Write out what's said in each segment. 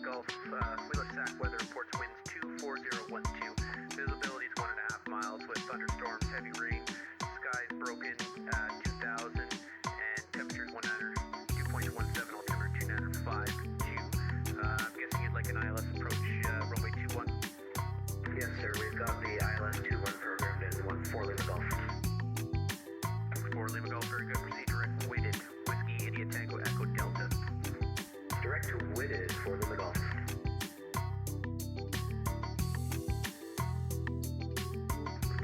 Gulf, Wheeler SAC weather reports winds 24012. Visibility is 1.5 miles with thunderstorms, heavy rain, skies broken, 2000, and temperatures 2.17, altimeter 295.2. I'm guessing you'd like an ILS approach, runway 21. Yes, sir. We've got the ILS 21 programmed in 14 Lima Golf. 4 Lima Golf, very good. Proceed direct weighted. Whiskey, India Tango, Echo Delta. Direct to Whitted for Lima Golf.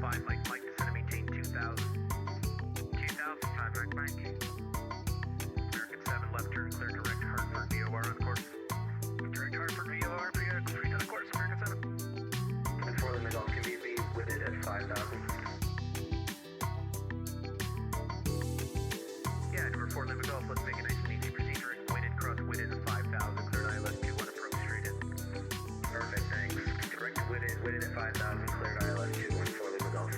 5 Mike, descend and maintain 2000. 2000, 5 Mike. American 7, left turn, clear direct, Hartford, VOR on course. Direct Hartford, VOR, clear on course, American 7. And 4 Lima Golf can be Whitted at 5,000. Yeah, number 4 Lima Golf, let's make it nice and easy. Proceed direct, weighted, cross Whitted at 5,000, cleared ILS 21, approach straight in. Perfect, thanks. Direct to Whitted at 5,000, cleared ILS 21 for Lima Golf.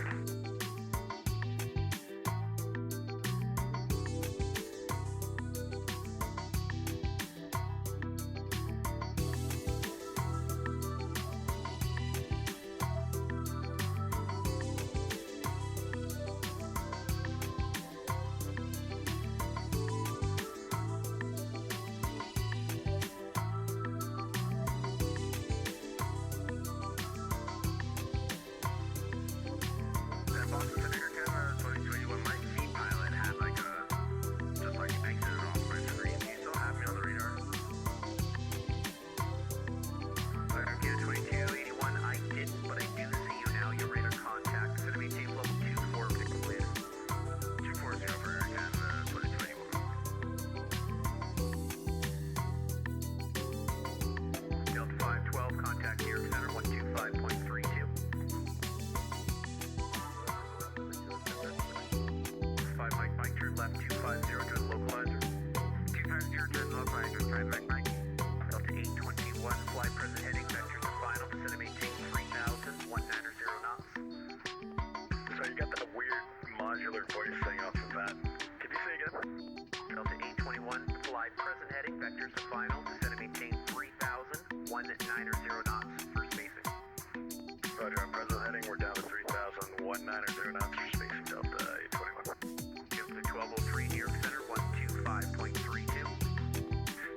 Boston Center, Canada, 2021 Mike, C pilot had just like exited off my screen. Do you still have me on the radar? Canada 2281, I didn't, but I do see you now. Your radar contact is going to maintain level 24, particularly 240 for Air Canada, 2021. Delta 512, contact New York Center 125.32. 5 Mike, turn left, 250, turn localizer. 250, turn localizer, 5 Mike. Delta 821, fly present heading, vectors to final, descend and maintain 3,190 knots. So you got that weird modular voice thing off of that. Can you say again? Delta 821, fly present heading, vectors to final, descend and maintain 3,190 knots for spacing. Roger, on present heading, we're down to 3,190 knots for spacing Delta 821. Delta 1203, New York Center, 125.32.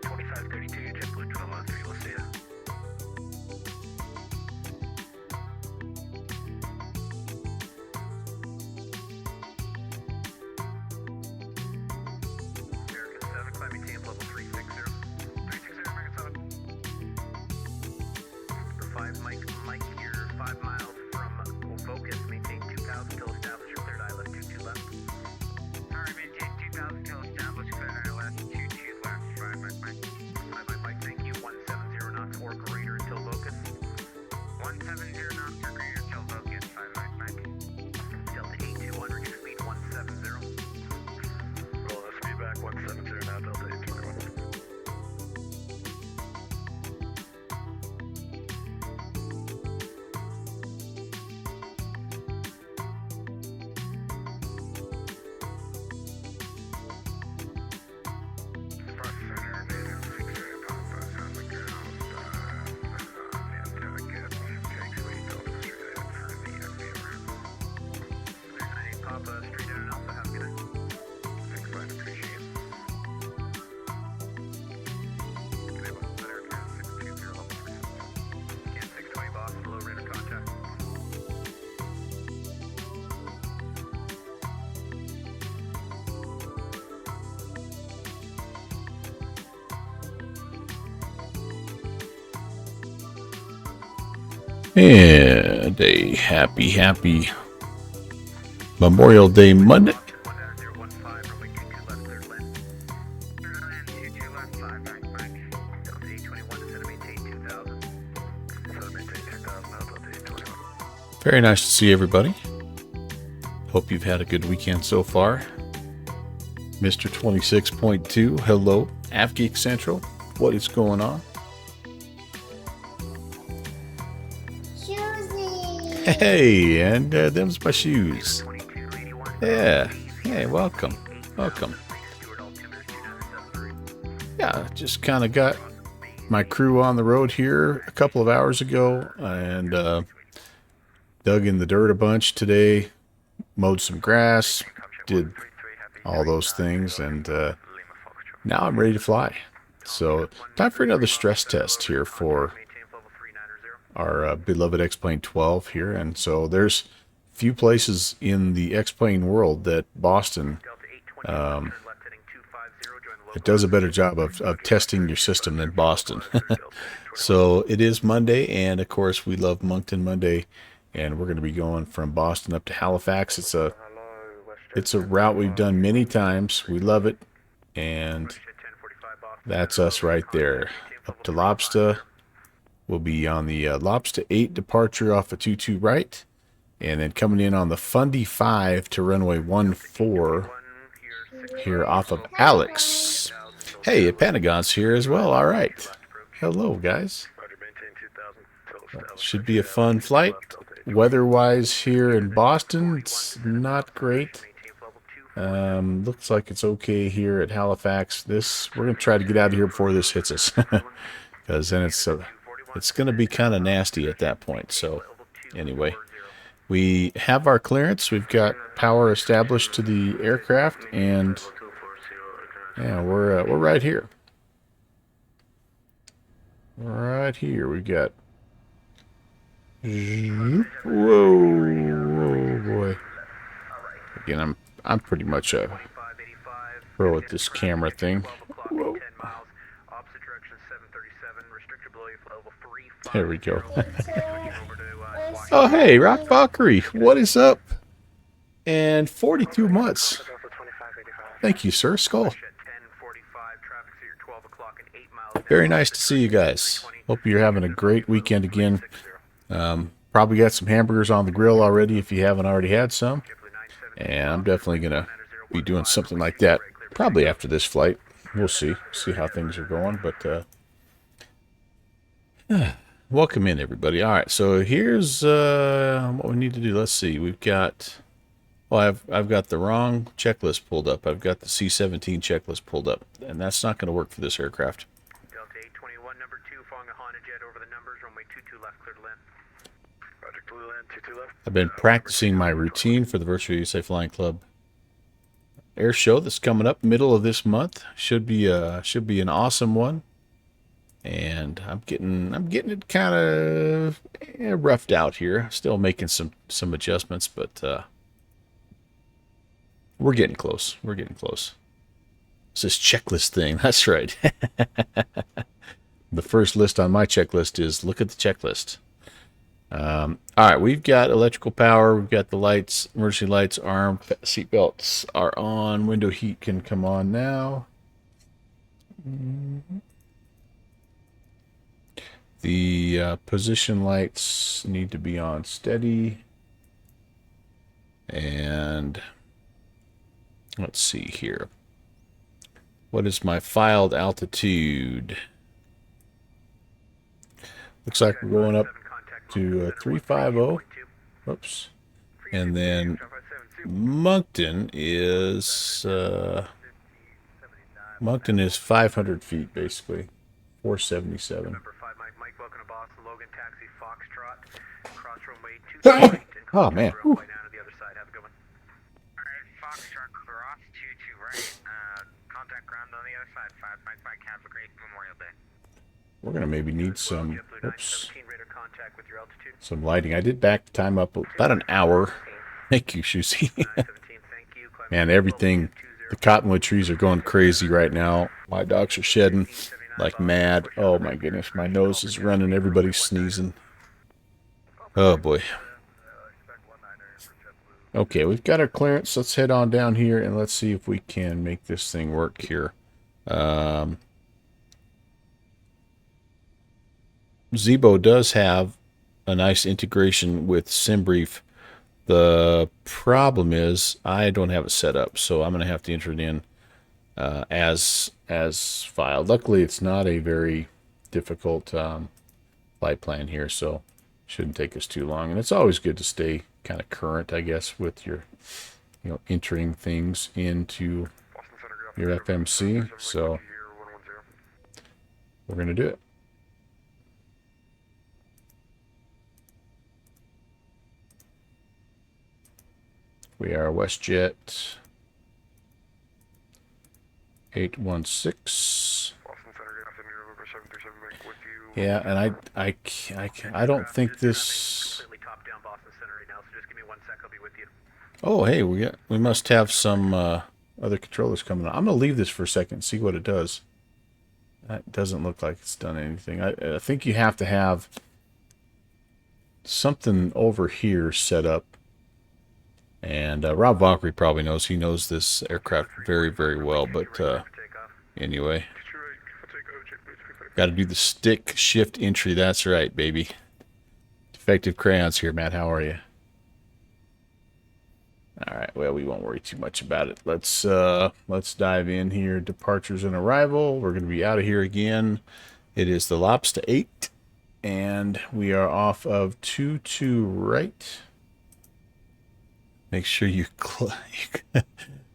2532, JetBlue 1203, we'll see ya. American 7, climb maintain level 360. 360, American 7. For 5 Mike, you're 5 miles from focus, maintain 2,000 till established, you're cleared ILS 22 left. Alright, maintain 2,000 till established, cleared ILS 22 left, 5 Mike. 5 Mike, thank you, 170 knots or greater until focus. 170 knots or greater until focus, 5 Mike. Delta 821, reduce speed 170. Roll the speed back 170 now, Delta 821. Front center, native 630 Papa, on the ground, Nantucket, takes lead, Delta straight ahead for the FBR. 398 Papa, straight in and Alpha, have a good night. Thanks, fine, appreciate it. Can I have a letter to 620 level 370? Can 620 boss, below radar contact. And a happy Memorial Day Monday. 19015, runway 22 left, cleared land. Cleared land, 22 left, 5 Mike. Delta 821, descend and maintain 2,000. So maintain 2,000 now, Delta 821. Very nice to see everybody. Hope you've had a good weekend so far. Mr. 26.2, hello. AvGeek Central, what is going on? Hey, and them's my shoes. 2281. Yeah, hey, welcome. Welcome. Stewart altimeter 2973. Yeah, just kind of got my crew on the road here a couple of hours ago and dug in the dirt a bunch today, mowed some grass, did all those things, and now I'm ready to fly. So time for another stress test here for our beloved X-Plane 12 here. And so there's few places in the X-Plane world that Boston it does a better job of testing your system than Boston. So it is Monday, and of course we love Moncton Monday, and we're going to be going from Boston up to Halifax. It's a route we've done many times. We love it, and that's us right there. Up to Lobster. We'll be on the Lobster 8 departure off of 22 right, and then coming in on the Fundy 5 to runway 14 here off of Alex. Hey, Pentagon's here as well. All right. Hello, guys. Should be a fun flight. Weather-wise here in Boston, it's not great. Looks like it's okay here at Halifax. We're going to try to get out of here before this hits us, because then it's going to be kind of nasty at that point. So anyway, we have our clearance. We've got power established to the aircraft, and yeah, we're right here. Right here, we got. Whoa, boy! Again, I'm pretty much a pro at this camera thing. Whoa. There we go. Oh, hey, Rock Valkyrie, what is up? And 42 months. Thank you, sir. Skull. Very nice to see you guys. Hope you're having a great weekend again. Probably got some hamburgers on the grill already if you haven't already had some. And I'm definitely going to be doing something like that probably after this flight. We'll see how things are going. But welcome in, everybody. All right, so here's what we need to do. Let's see. We've got... Well, I've got the wrong checklist pulled up. I've got the C-17 checklist pulled up, and that's not going to work for this aircraft. Delta 821, number 2, following a Honda Jet over the numbers, runway 22 left, clear to land. Roger, clear to land, 22 left. I've been practicing my routine for the Virtual USA Flying Club air show that's coming up middle of this month. Should be an awesome one. And I'm getting it kind of roughed out here. Still making some adjustments, but we're getting close. We're getting close. It's this checklist thing. That's right. The first list on my checklist is look at the checklist. All right, we've got electrical power. We've got the lights, emergency lights, arm, seat belts are on. Window heat can come on now. The position lights need to be on steady. And let's see here. What is my filed altitude? Looks like we're going up to 350. Whoops. And then Moncton is 500 feet basically. 477. Number 5, Mike, welcome to Boston, Logan, taxi, Foxtrot, cross runway 22 right, and Oh, man. runway down to the other side. Have a good one. Alright, Foxtrot cross 22 right. Contact ground on the other side. 555. Have a great Memorial Day. We're going to maybe need some, Oops. Radar contact with your altitude. some lighting. I did back the time up about an hour. Thank you, Shusi. 917, thank you. Man, everything, the cottonwood trees are going crazy right now. My dogs are shedding like mad. Oh my goodness, my nose is running. Everybody's sneezing. Oh boy. Okay, we've got our clearance. Let's head on down here and let's see if we can make this thing work here. Zibo does have a nice integration with SimBrief. The problem is I don't have it set up, so I'm going to have to enter it in as filed. Luckily, it's not a very difficult flight plan here, so shouldn't take us too long. And it's always good to stay kind of current, I guess, with your, entering things into your FMC. So we're going to do it. We are WestJet 816. Boston Center, good afternoon, November 737, Mike, with you. Yeah, and I don't think this. Completely top down Boston Center right now, so just give me 1 sec. I'll be with you. Oh, hey, we must have some other controllers coming on. I'm gonna leave this for a second, see what it does. That doesn't look like it's done anything. I think you have to have something over here set up. And Rob Valkyrie probably knows. He knows this aircraft very, very well. But anyway, got to do the stick shift entry. That's right, baby. Defective crayons here, Matt. How are you? All right. Well, we won't worry too much about it. Let's dive in here. Departures and arrival. We're going to be out of here again. It is the Lobster 8, and we are off of 22 right. Make sure you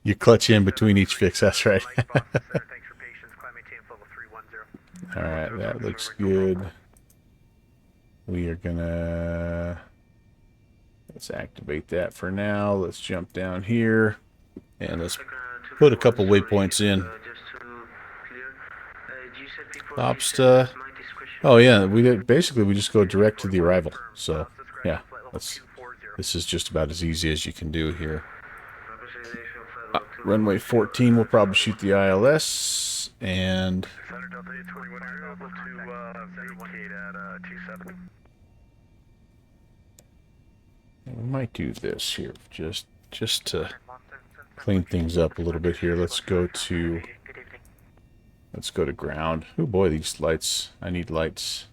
you clutch in between each fix. That's right. All right, that looks good. We are gonna let's activate that for now. Let's jump down here and let's put a couple waypoints in. Lobster. Oh yeah, basically we just go direct to the arrival. So yeah, this is just about as easy as you can do here. Runway 14, we'll probably shoot the ILS, and we might do this here just to clean things up a little bit here. Let's go to ground. Oh boy, these lights! I need lights.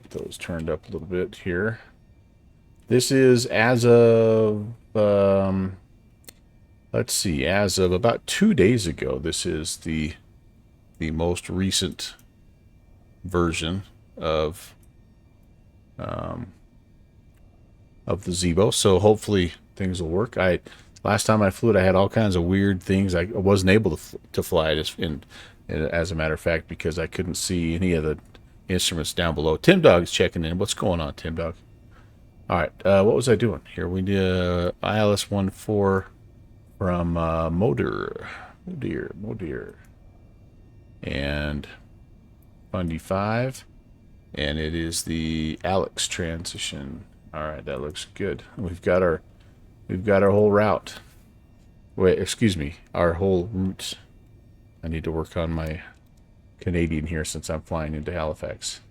Those turned up a little bit here. This is as of let's see, as of about 2 days ago. This is the most recent version of the Zibo. So hopefully things will work. Last time I flew it, I had all kinds of weird things. I wasn't able to fly it as a matter of fact, because I couldn't see any of the instruments down below. Tim Dog's checking in. What's going on, Tim Dog? All right, what was I doing here? We did ILS 14 from Modir, and Bundy 5, and it is the Alex transition. All right, that looks good. We've got our whole route. Wait, excuse me, our whole route. I need to work on my Canadian here since I'm flying into Halifax.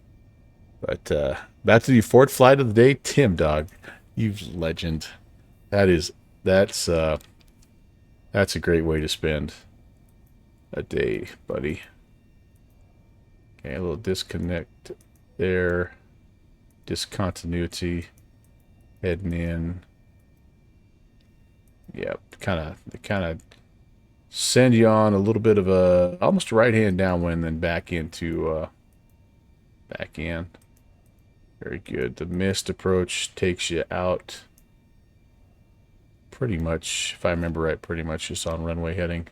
But back to the fourth flight of the day, Tim Dog, you legend. That's a great way to spend a day, buddy. Okay, a little disconnect there, discontinuity, heading in. Yep, kind of send you on a little bit of almost a right hand downwind, then back into back in. Very good. The missed approach takes you out pretty much, if I remember right, pretty much just on runway heading.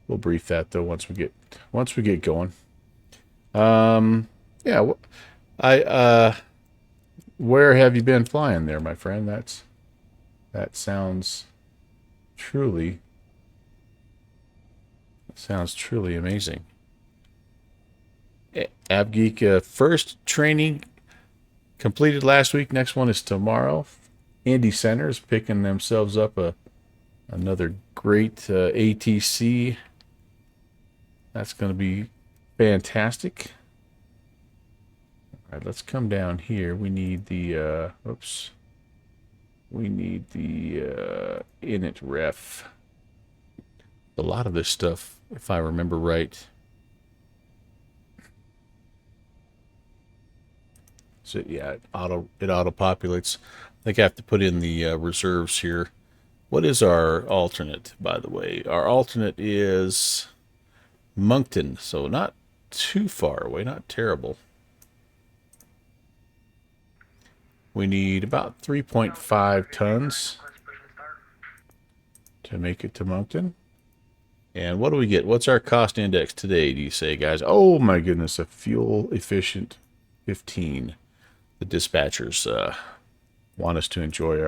We'll brief that though once we get going. Yeah, where have you been flying there, my friend? That sounds truly amazing. AbGeek, first training completed last week. Next one is tomorrow. Indy Center is picking themselves up another great ATC. That's going to be fantastic. All right, let's come down here. We need the init ref. A lot of this stuff, if I remember right. So yeah, it auto populates. I think I have to put in the reserves here. What is our alternate, by the way? Our alternate is Moncton, so not too far away, not terrible. We need about 3.5 tons to make it to Moncton. And what do we get? What's our cost index today, do you say, guys? Oh my goodness, a fuel efficient 15. The dispatcher's want us to enjoy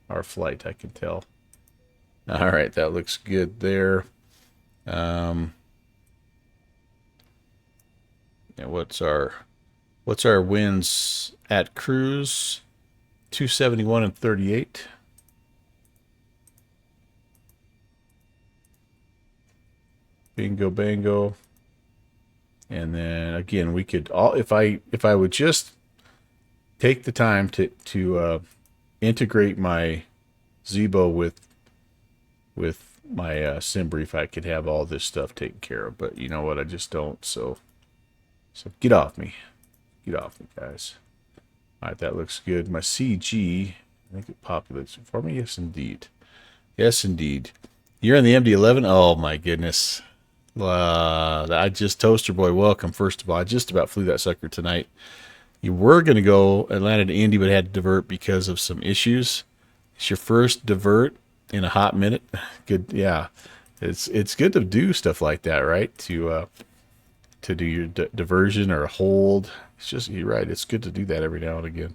our flight, I can tell. All right, that looks good there. Yeah, what's our winds at cruise? 271 and 38. Bingo bango. And then again, we could all if I would just take the time to integrate my Zibo with my sim brief, I could have all this stuff taken care of. But you know what? I just don't. So get off me. Get off me, guys. All right, that looks good. My CG, I think it populates for me. Yes, indeed. Yes, indeed. You're in the MD-11? Oh, my goodness. I just toaster boy welcome. First of all, I just about flew that sucker tonight. You were going to go Atlanta to Indy, but had to divert because of some issues. It's your first divert in a hot minute. Good, yeah. It's good to do stuff like that, right? To do your diversion or hold. It's just, you're right. It's good to do that every now and again.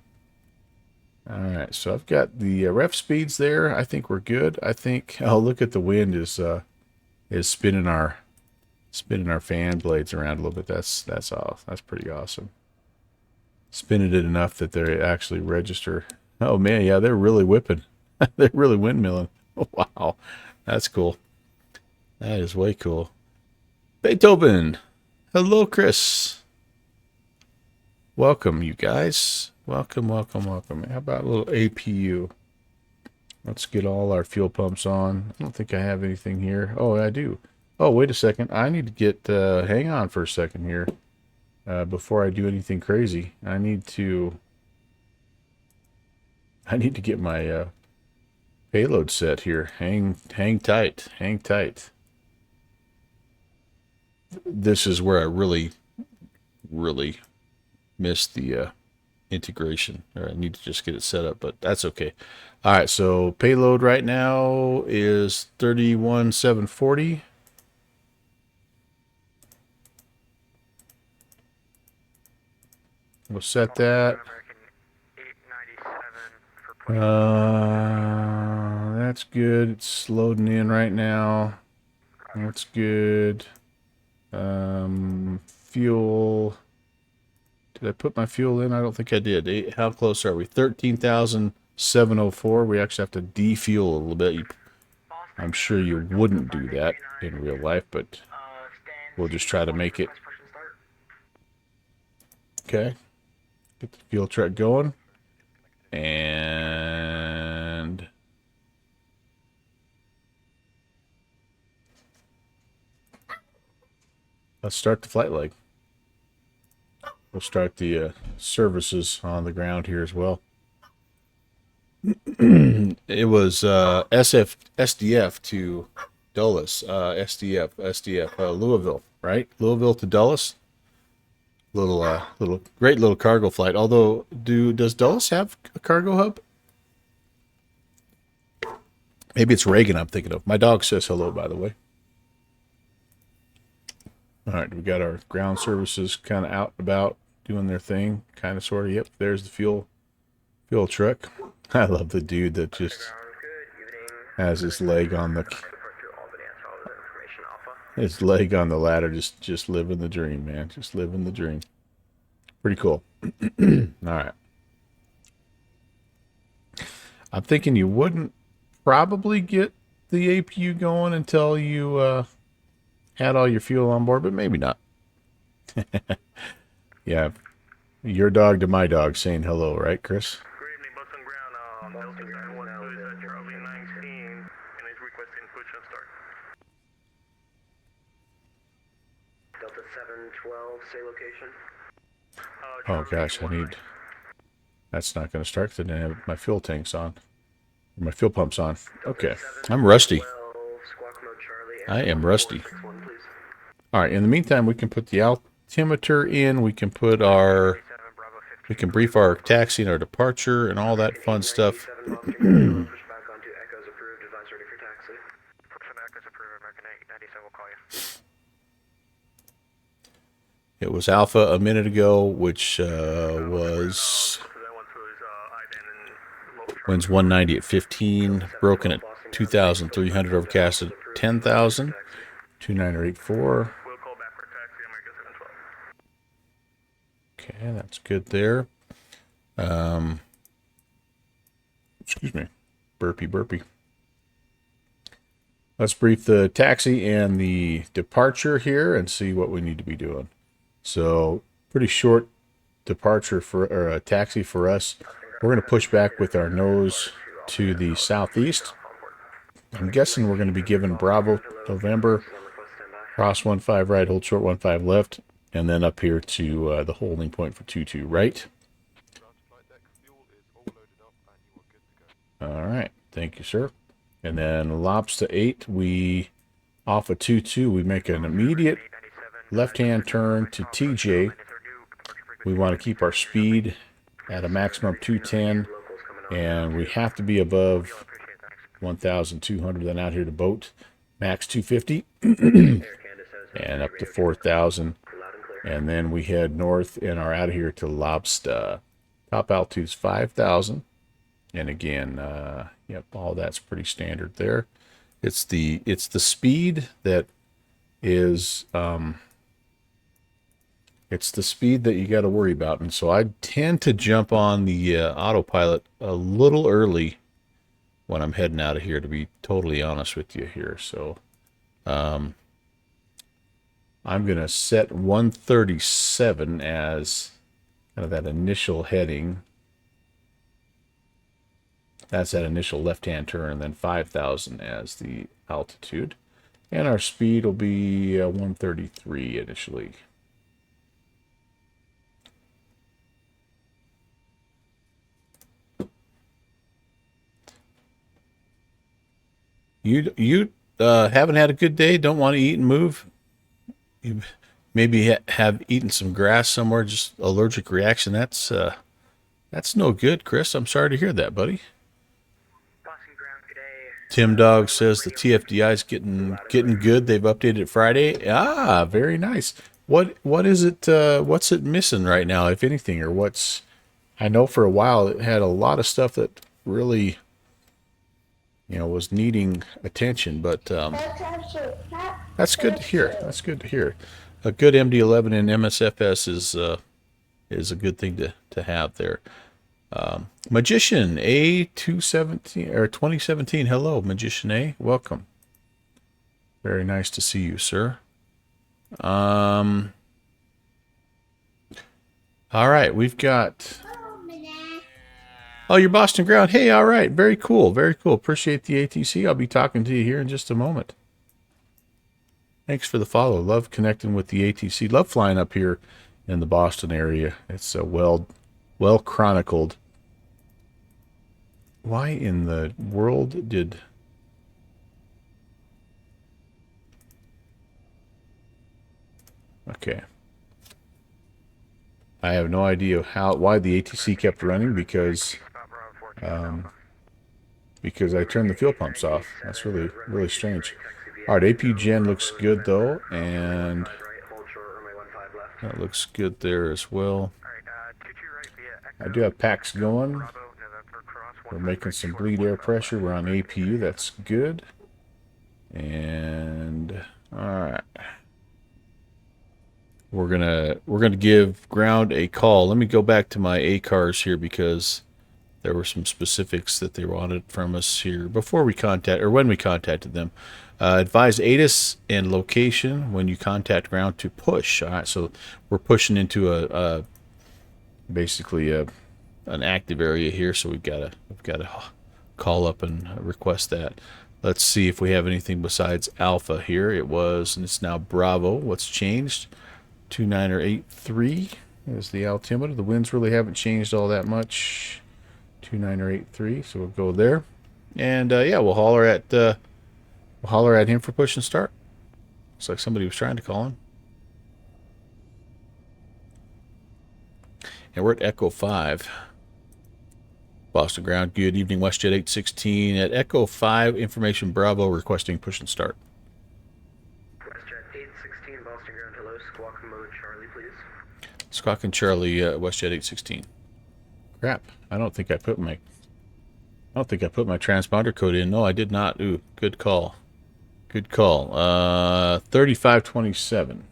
All right, so I've got the ref speeds there. I think we're good. I think. Oh, look at the wind is spinning our fan blades around a little bit. That's off. That's pretty awesome. Spinning it enough that they actually register. Oh man, yeah, they're really whipping. They're really windmilling. Wow, that's cool. That is way cool. Beethoven. Hello, Chris. Welcome, you guys. Welcome, welcome, welcome. How about a little APU? Let's get all our fuel pumps on. I don't think I have anything here. Oh, I do. Oh, wait a second. I need to get, hang on for a second here. Before I do anything crazy. I need to get my, payload set here. Hang tight. Hang tight. This is where I really missed the, integration, or I need to just get it set up, but that's okay. All right, so payload right now is 31,740. We'll set that. That's good. It's loading in right now. That's good. Fuel. Did I put my fuel in? I don't think I did. How close are we? 13,704. We actually have to defuel a little bit. I'm sure you wouldn't do that in real life, but we'll just try to make it. Okay. Get the fuel truck going. And let's start the flight leg. We'll start the services on the ground here as well. It was SDF to Dulles, SDF, Louisville, right? Louisville to Dulles. Great little cargo flight. Although, does Dulles have a cargo hub? Maybe it's Reagan I'm thinking of. My dog says hello, by the way. All right, we got our ground services kind of out and about doing their thing, kind of, sort of. Yep, there's the fuel truck. I love the dude that just has his leg on the ladder, just living the dream, man. Just living the dream. Pretty cool. All right. I'm thinking you wouldn't probably get the APU going until you had all your fuel on board, but maybe not. Yeah, your dog to my dog saying hello, right, Chris? Good evening, Boston Ground. Delta 712 is at Charlie 19 and is requesting push and start. Delta 712, say location. Oh gosh, that's not going to start because I didn't have my fuel tanks on. My fuel pump's on. Okay, I'm rusty. I am rusty. All right, in the meantime, we can put the altimeter in. We can put we can brief our taxi and our departure and all that fun stuff. It was Alpha a minute ago, which was Winds 190 at 15. Broken at 2,300. Overcast at 10,000. 2984. We'll call back for taxi, Omega 712. Okay, that's good there. Excuse me. Burpee. Let's brief the taxi and the departure here and see what we need to be doing. So, pretty short departure or a taxi for us. We're going to push back with our nose to the southeast. I'm guessing we're going to be given Bravo November, cross 15 right, hold short 15 left, and then up here to the holding point for 22 right. All right, thank you, sir. And then Lobster 8, we off of 22, we make an immediate left-hand turn to TJ. We want to keep our speed at a maximum 210, and we have to be above 1,200. Then out here to boat, max 250, and up to 4,000. And then we head north and are out of here to Lobster. Top altitude's 5,000. And again, yep, all that's pretty standard there. It's the speed that is it's the speed that you got to worry about. And so I tend to jump on the autopilot a little early when I'm heading out of here, to be totally honest with you here. So I'm going to set 137 as kind of that initial heading. That's that initial left-hand turn, and then 5,000 as the altitude. And our speed will be 133 initially. You haven't had a good day, don't want to eat and move? You maybe have eaten some grass somewhere, just allergic reaction. That's no good, Chris. I'm sorry to hear that, buddy. Tim Dog says the TFDI is getting good. They've updated it Friday. Ah, very nice. What is it? What's it missing right now, if anything, or what's? I know for a while it had a lot of stuff that really, was needing attention, but that's good to hear. That's good to hear. A good MD11 in MSFS is a good thing to have there. Magician A217 or 2017. Hello, Magician A. Welcome. Very nice to see you, sir. All right, we've got. Oh, you're Boston ground. Hey, all right, very cool, very cool. Appreciate the ATC. I'll be talking to you here in just a moment. Thanks for the follow. Love connecting with the ATC. Love flying up here in the Boston area. It's well chronicled. Why in the world did... Okay. I have no idea why the ATC kept running, because I turned the fuel pumps off. That's really strange. All right, AP Gen looks good though, and that looks good there as well. I do have packs going. We're making some bleed air pressure. We're on APU. That's good. And all right, we're gonna give ground a call. Let me go back to my ACARs here, because there were some specifics that they wanted from us here before we when we contacted them. Advise ATIS and location when you contact ground to push. All right, so we're pushing into basically an active area here, so we've got to call up and request that. Let's see if we have anything besides Alpha here. It was, and it's now Bravo. What's changed? 2983 is the altimeter. The winds really haven't changed all that much. 2983, so we'll go there, and yeah, we'll holler at him for push and start. Looks like somebody was trying to call him. And we're at Echo 5. Boston ground, good evening, WestJet 816 at Echo 5, information Bravo, requesting push and start. WestJet 816, Boston ground, hello, squawk mode Charlie, please. Squawk and Charlie, WestJet 816. Crap, I don't think I put my I don't think I put my transponder code in. No, I did not. Ooh, good call. Good call. 3527.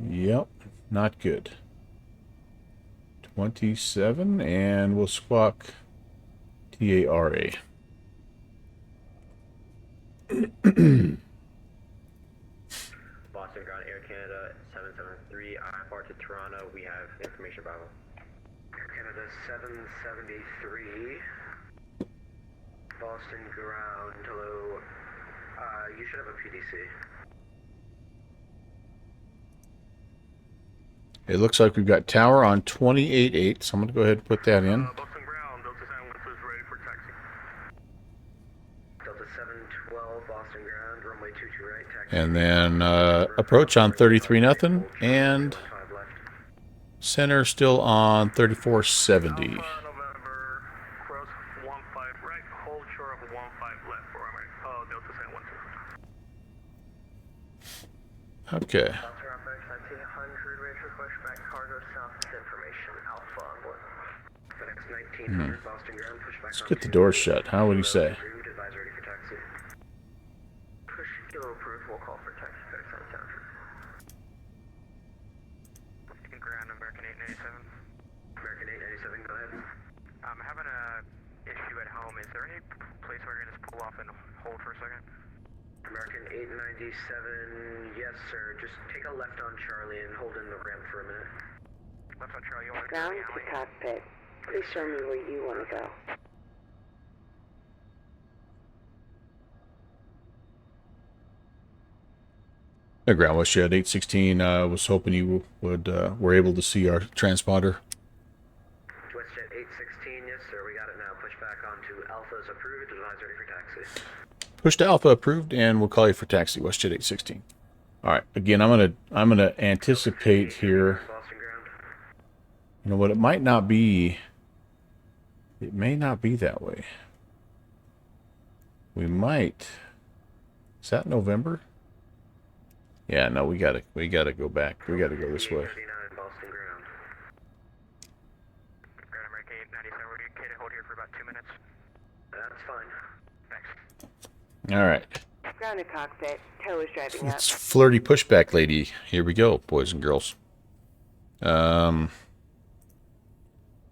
Yep, not good. 27, and we'll squawk TARA. Boston Ground Air Canada 773, IFR to Toronto. We have information Bravo. Air Canada 773. Boston Ground, hello. You should have a PDC. It looks like we've got tower on 28.8, so I'm going to go ahead and put that in. Boston Ground, Delta 712 is ready for taxi. Delta 712, Boston Ground, runway 22 right, taxi. And then approach on 33 nothing, and center still on 3470. Alpha November, cross 15 right, hold short of 15 left for runway. Delta 712. Okay. Let's get the door shut. How would you say? Push kilo approved, we'll call for taxi FedEx on center. Ground American 897. American 897, go ahead. I'm having a issue at home. Is there any place where you're gonna just pull off and hold for a second? American 897, yes sir. Just take a left on Charlie and hold in the ramp for a minute. Left on Charlie, you want to Ground to cockpit. Please show me where you want to go. The ground was shed 816. Was hoping you would were able to see our transponder. WestJet 816, yes sir. We got it now. Push back onto Alpha's approved. Advise ready for taxi. Push to Alpha approved, and we'll call you for taxi. WestJet 816. All right. Again, I'm gonna anticipate here. Boston Ground. You know what? It might not be. It may not be that way. We might. Is that November? Yeah, no, we gotta go back. We gotta go this way. 39 Boston Ground. Ground American 897, we're okay to hold here for about 2 minutes. That's fine. Thanks. All right. Ground to cockpit. Tow is driving up. It's flirty pushback lady. Here we go, boys and girls.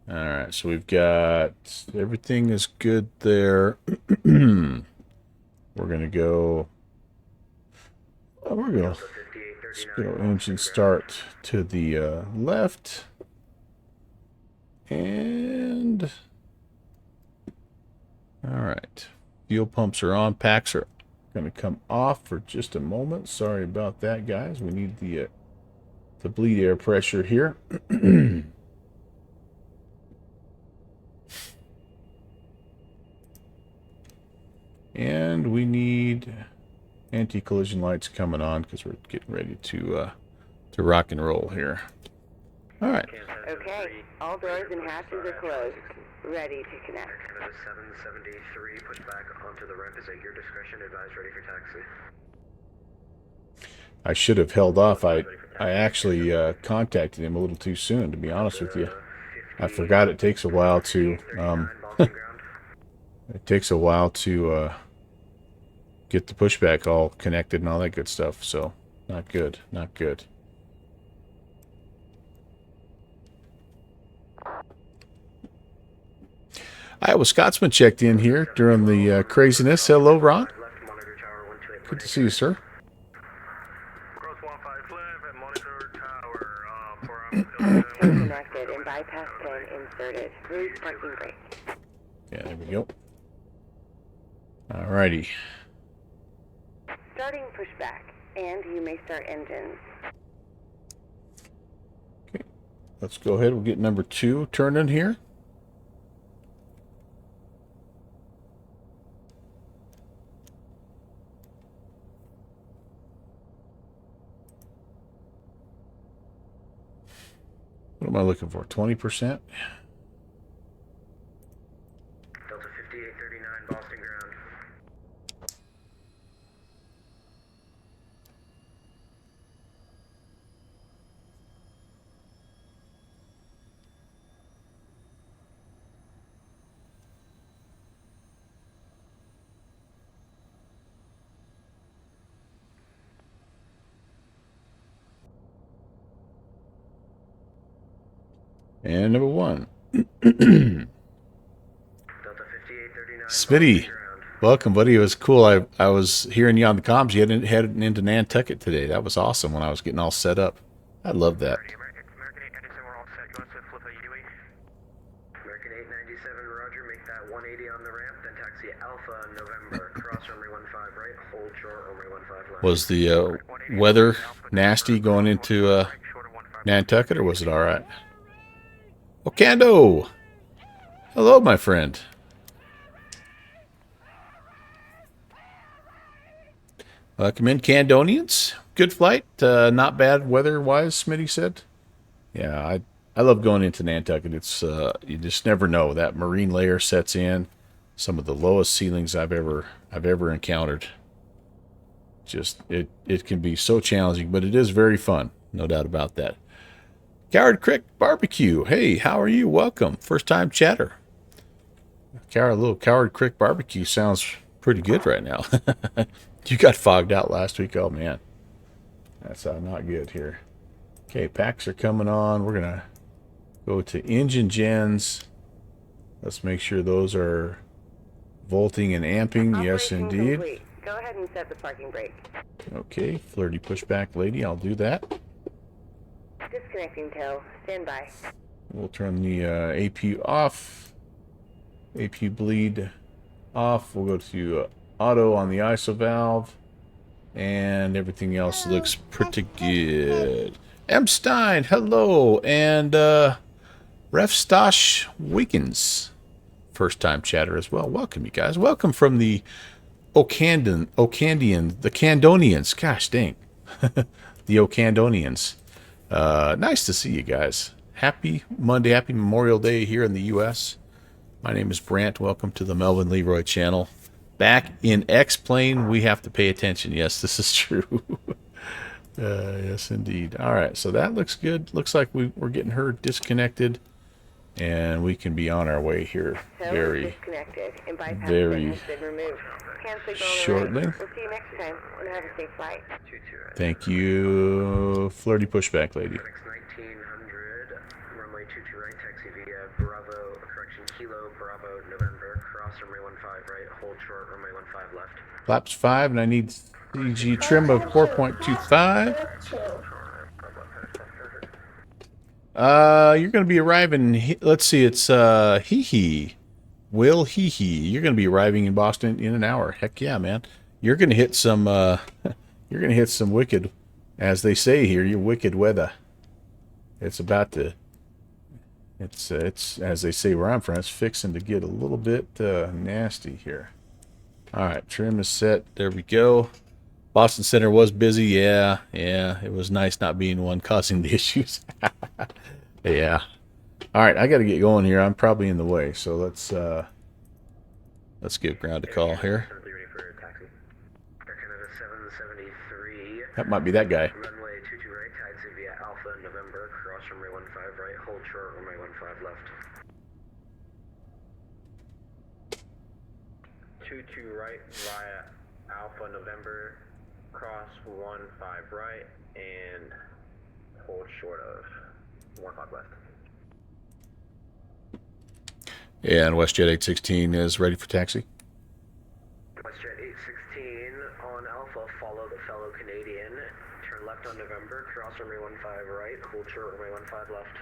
All right, so we've got everything is good there. We're gonna go. Oh, we're gonna let's go engine start to the left, and all right, fuel pumps are on. Packs are gonna come off for just a moment. Sorry about that, guys. We need the bleed air pressure here. And we need anti-collision lights coming on because we're getting ready to rock and roll here. All right. Okay, all doors and hatches are closed. Ready to connect. Canada 773, push back onto the ramp is at your discretion. Advise ready for taxi. I should have held off. I actually contacted him a little too soon, to be honest with you. I forgot it takes a while to it takes a while to get the pushback all connected and all that good stuff. So not good, not good. Iowa Scotsman checked in here during the craziness. Hello, Ron. Good to see you, sir. Cross 15 left and monitor tower for Connected and bypass pin inserted. Release parking brake. Yeah, there we go. Alrighty. Starting pushback, and you may start engines. Okay, let's go ahead. We'll get number 2 turning here. What am I looking for? 20%? Delta 5839 Boston Ground. And number 1. Delta 5839. Smitty, welcome, buddy. It was cool. I was hearing you on the comms. You heading into Nantucket today. That was awesome when I was getting all set up. I love that. American 897, we're all set. You want to flip a UE? American 897, roger. Make that 180 on the ramp, then taxi Alpha November. Cross runway 15 right, hold short, runway 15 left. Was the weather nasty going into Nantucket, or was it all right? Okando! Hello, my friend. Welcome in, Candonians. Good flight. Not bad weather-wise, Smitty said. Yeah, I love going into Nantucket. It's you just never know. That marine layer sets in. Some of the lowest ceilings I've ever encountered. Just it can be so challenging, but it is very fun. No doubt about that. Coward Creek Barbecue. Hey, how are you? Welcome. First time chatter. A little Coward Creek Barbecue sounds pretty good right now. You got fogged out last week. Oh, man. That's not good here. Okay, packs are coming on. We're going to go to engine gens. Let's make sure those are volting and amping. Yes, Operation indeed. complete. Go ahead and set the parking brake. Okay, flirty pushback lady. I'll do that. Disconnecting tow. Stand by. We'll turn the AP off. AP bleed off. We'll go to auto on the ISO valve. And everything else looks pretty good. M. Stein, hello. And Ref Stosh Wiggins. First time chatter as well. Welcome, you guys. Welcome from the the Candonians. Gosh dang. The Ocandonians. Nice to see you guys. Happy Monday, happy Memorial Day here in the U.S. My name is Brant. Welcome to the Melvin Leroy channel. Back in X-Plane, we have to pay attention. Yes, this is true. Yes, indeed. All right, so that looks good. Looks like we're getting her disconnected, and we can be on our way here Disconnected and bypass very has been removed. Hand signal on the shortly. right. We'll see you next time and have a safe flight. Thank you, flirty pushback lady. FedEx 1900, runway 22 right, taxi via Bravo, correction, Kilo, Bravo, November, cross runway 15 right, hold short, runway 15 left. Flaps 5, and I need CG trim of 4.25. You're going to be arriving, let's see, it's Will Hee. You're going to be arriving in Boston in an hour. Heck yeah, man. You're going to hit some, you're going to hit some wicked, as they say here, your wicked weather. It's about to, it's, as they say where I'm from, it's fixing to get a little bit nasty here. All right, trim is set. There we go. Boston Center was busy. Yeah. It was nice not being the one causing the issues. Yeah. All right, I got to get going here. I'm probably in the way, so let's give ground a call here. Currently ready for taxi. Air Canada 773. That might be that guy. Runway 22 right, taxi via Alpha November, cross runway 15 right, hold short, runway 15 left. 22 right via Alpha November, cross 15 right, and hold short of 15 left. Yeah, and WestJet 816 is ready for taxi. WestJet 816 on Alpha, follow the fellow Canadian. Turn left on November, cross runway 15 right, hold short runway 15 left.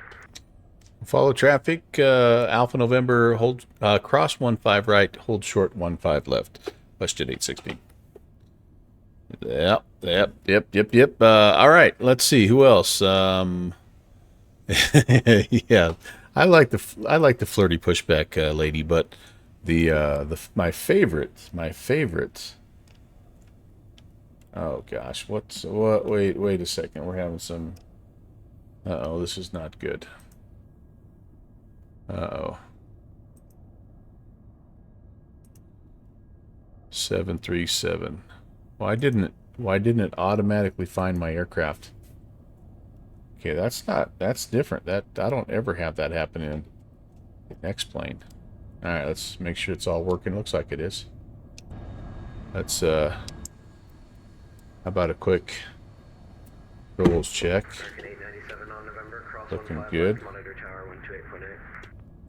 Follow traffic, Alpha November, hold cross 15 right, hold short 15 left. WestJet 816. Yep. All right, let's see who else. Yeah, I like the flirty pushback lady, but my favorite. Oh gosh, what? Wait a second. We're having some. Uh-oh, this is not good. Uh-oh. 737. Why didn't it automatically find my aircraft? Okay, that's different. That I don't ever have that happen in X-Plane. All right, let's make sure it's all working. Looks like it is. Let's how about a quick rules check. American 897 on November, cross Looking 15 good. Monitor tower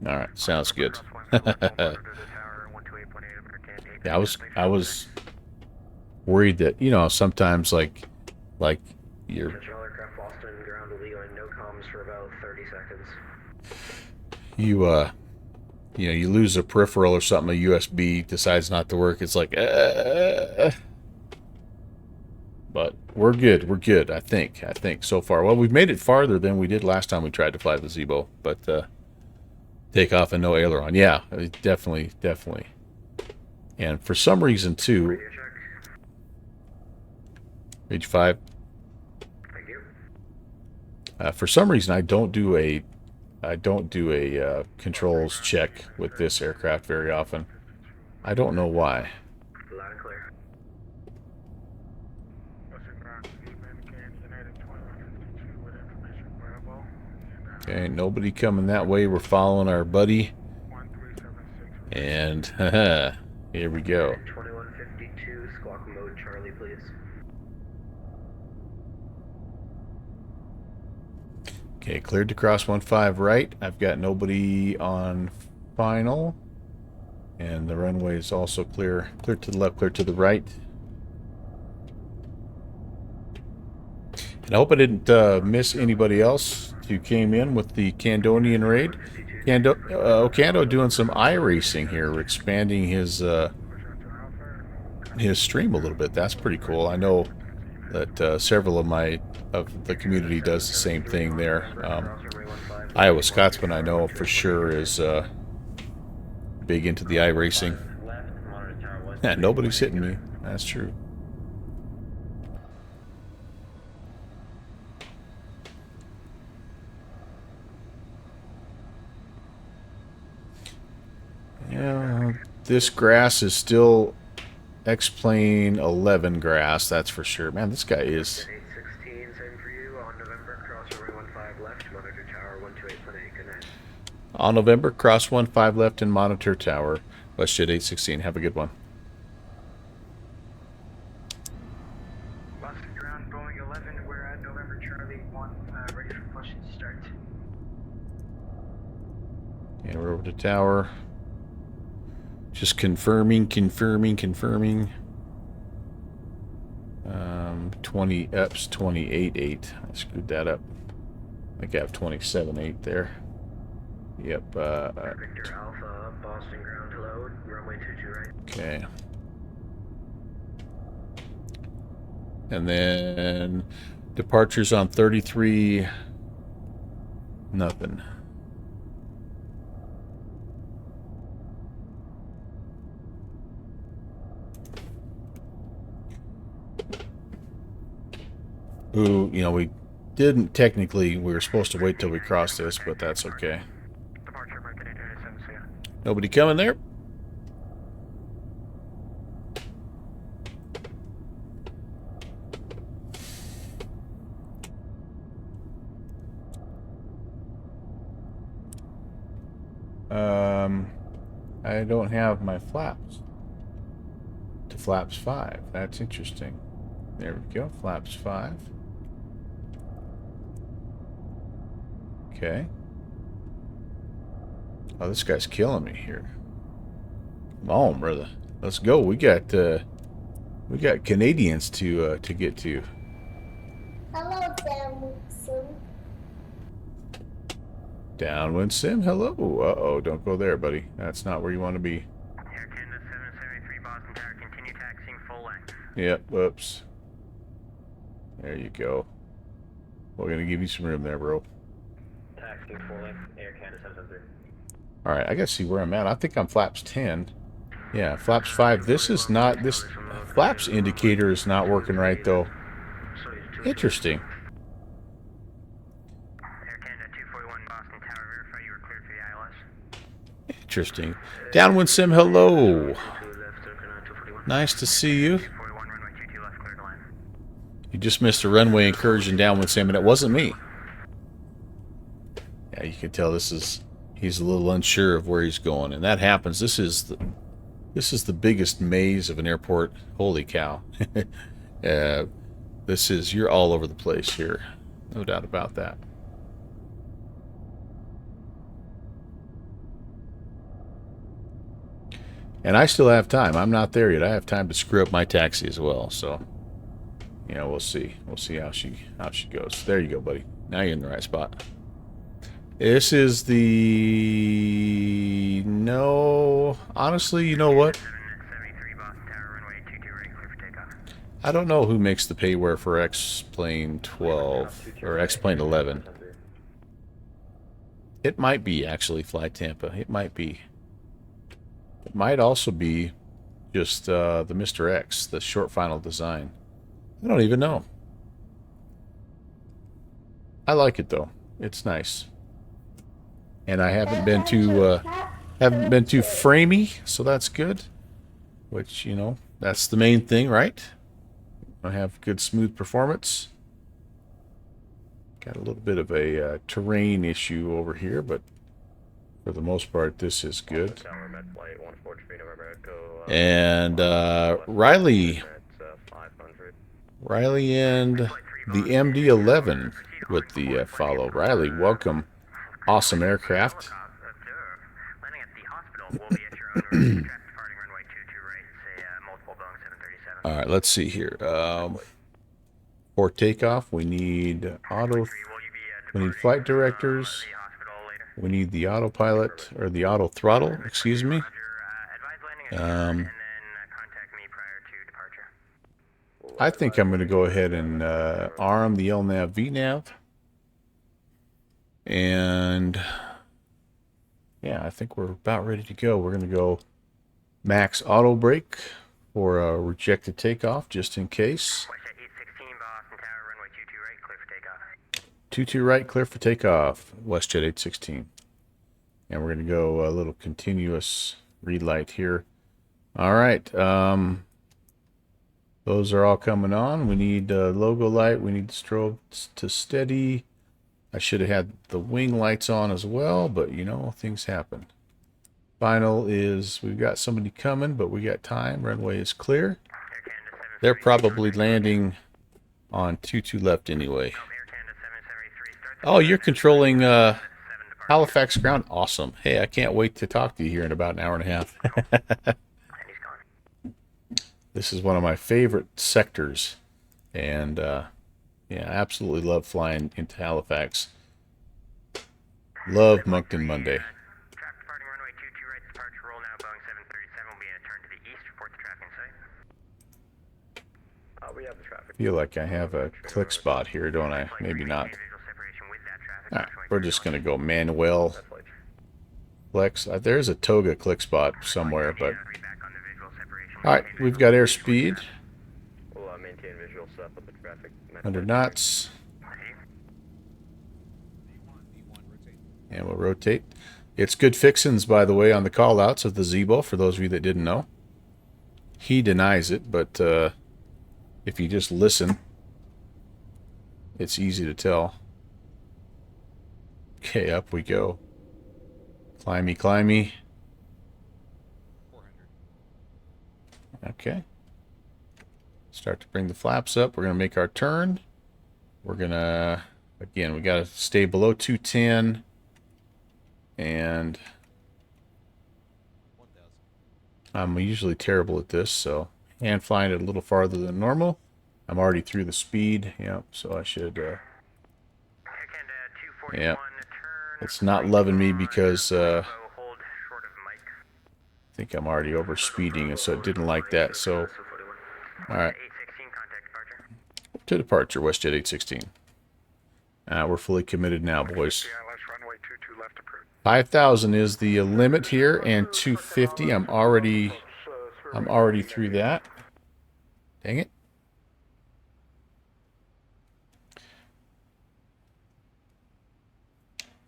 128.8. All right, sounds good. Cross 151, monitor the tower 128.8, American 8. Yeah, I was worried that, sometimes like you're Central aircraft Boston, ground to Leo, and no comms for about 30 seconds. you lose a peripheral or something, a USB decides not to work. It's like, but we're good. I think so far. Well, we've made it farther than we did last time we tried to fly the Zibo, but takeoff and no aileron. Yeah, definitely. And for some reason too, Radio check. page 5. Thank you. For some reason, I don't do a controls check with this aircraft very often. I don't know why. Loud and clear. Okay, nobody coming that way. We're following our buddy. And here we go. 2152, squawk mode Charlie, please. Okay, cleared to cross 15 right. I've got nobody on final. And the runway is also clear. Clear to the left, clear to the right. And I hope I didn't miss anybody else who came in with the Candonian raid. Ocando doing some iRacing here, expanding his stream a little bit. That's pretty cool. I know that several of the community does the same thing there. Iowa Scotsman, I know for sure, is big into the iRacing. Yeah, nobody's hitting me. That's true. Yeah, this grass is still X-Plane 11 grass, that's for sure. Man, this guy is... 816, same for you. On November, cross runway 15 left, monitor tower 128.8. Good night. On November, cross 15 left and monitor tower. WestJet 816. Have a good one. Boston ground, Boeing 11, we're at November Charlie 1, ready for push and start. And we're over to tower. Just confirming. 20 EPS 28.8. I screwed that up. I think I have 27.8 there. Yep. Victor Alpha, Boston ground, hello. Runway 22 right. Okay. And then departures on 33. Nothing. Ooh, we didn't technically. We were supposed to wait till we crossed this, but that's okay. Departure, American 887, see ya. Nobody coming there? I don't have my flaps to flaps 5. That's interesting. There we go, flaps 5. Okay. Oh, this guy's killing me here. Come on, brother. Let's go. We got Canadians to get to. Hello, Sam. Downwind Sim, hello. Uh-oh, don't go there, buddy. That's not where you want to be. Air Canada 773 Boston Tower, continue taxiing full length. Yep, whoops. There you go. We're going to give you some room there, bro. Taxiing full length, Air Canada 773. Alright, I got to see where I'm at. I think I'm flaps 10. Yeah, flaps 5. This flaps indicator is not working right, though. Interesting. Air Canada 241 Boston Tower, verify you were cleared for the ILS. Interesting. Downwind Sim, hello. Nice to see you. 241 runway 22 left, clear to land. You just missed a runway incursion downwind Sim, and it wasn't me. Yeah, you can tell he's a little unsure of where he's going, and that happens. This is the biggest maze of an airport. Holy cow. You're all over the place here. No doubt about that. And I still have time. I'm not there yet. I have time to screw up my taxi as well. So, you know, we'll see. We'll see how she goes. There you go, buddy. Now you're in the right spot. This is the... No. Honestly, you know what? 73 Boston Tower, runway 22 right, clear for takeoff. I don't know who makes the payware for X-Plane 12 or X-Plane 11. It might be, actually, Fly Tampa. It might be. It might also be just the Mr. X, the short final design. I don't even know. I like it though. It's nice. And I haven't been too framey, so that's good. Which, you know, that's the main thing, right? I have good smooth performance. Got a little bit of a terrain issue over here, but for the most part, this is good. And Riley and the MD-11 with the follow. Riley, welcome. Awesome aircraft. Landing at the hospital will be at your own risk. Traffic departing runway 22 right, say multiple Boeing 737. All right, let's see here. For takeoff, we need we need flight directors. We need the autopilot, or the auto throttle, excuse me. I think I'm going to go ahead and arm the LNAV VNAV. And yeah, I think we're about ready to go. We're going to go max auto brake for a rejected takeoff, just in case. 22 right, clear for takeoff. WestJet 816. And we're going to go a little continuous read light here. All right. Those are all coming on. We need logo light. We need the strobe to steady. I should have had the wing lights on as well, but you know, things happen. Final is we've got somebody coming, but we got time. Runway is clear. They're probably landing on 22 left anyway. Oh, you're controlling Halifax ground? Awesome. Hey, I can't wait to talk to you here in about an hour and a half. This is one of my favorite sectors. And, yeah, I absolutely love flying into Halifax. Love Moncton Monday. Traffic departing runway 22 right, departure roll now, Boeing 737 will be a turn to the east, report the traffic in sight. We have the traffic. Feel like I have a click spot here, don't I? Maybe not. Alright, we're just going to go Manuel Flex. There's a Toga click spot somewhere, but... Alright, we've got airspeed. We'll maintain visual stuff with the traffic. 100 knots. And we'll rotate. It's good fixins, by the way, on the callouts of the Zibo, for those of you that didn't know. He denies it, but if you just listen, it's easy to tell. Okay, up we go. Climby, climby. Okay. Start to bring the flaps up. We're going to make our turn. We're going to, again, we got to stay below 210. And I'm usually terrible at this, so hand flying it a little farther than normal. I'm already through the speed, yep, so I should, yeah. It's not loving me because, I think I'm already over speeding, and so it didn't like that, so, alright. To departure, WestJet 816. We're fully committed now, boys. 5,000 is the limit here, and 250. I'm already through that. Dang it.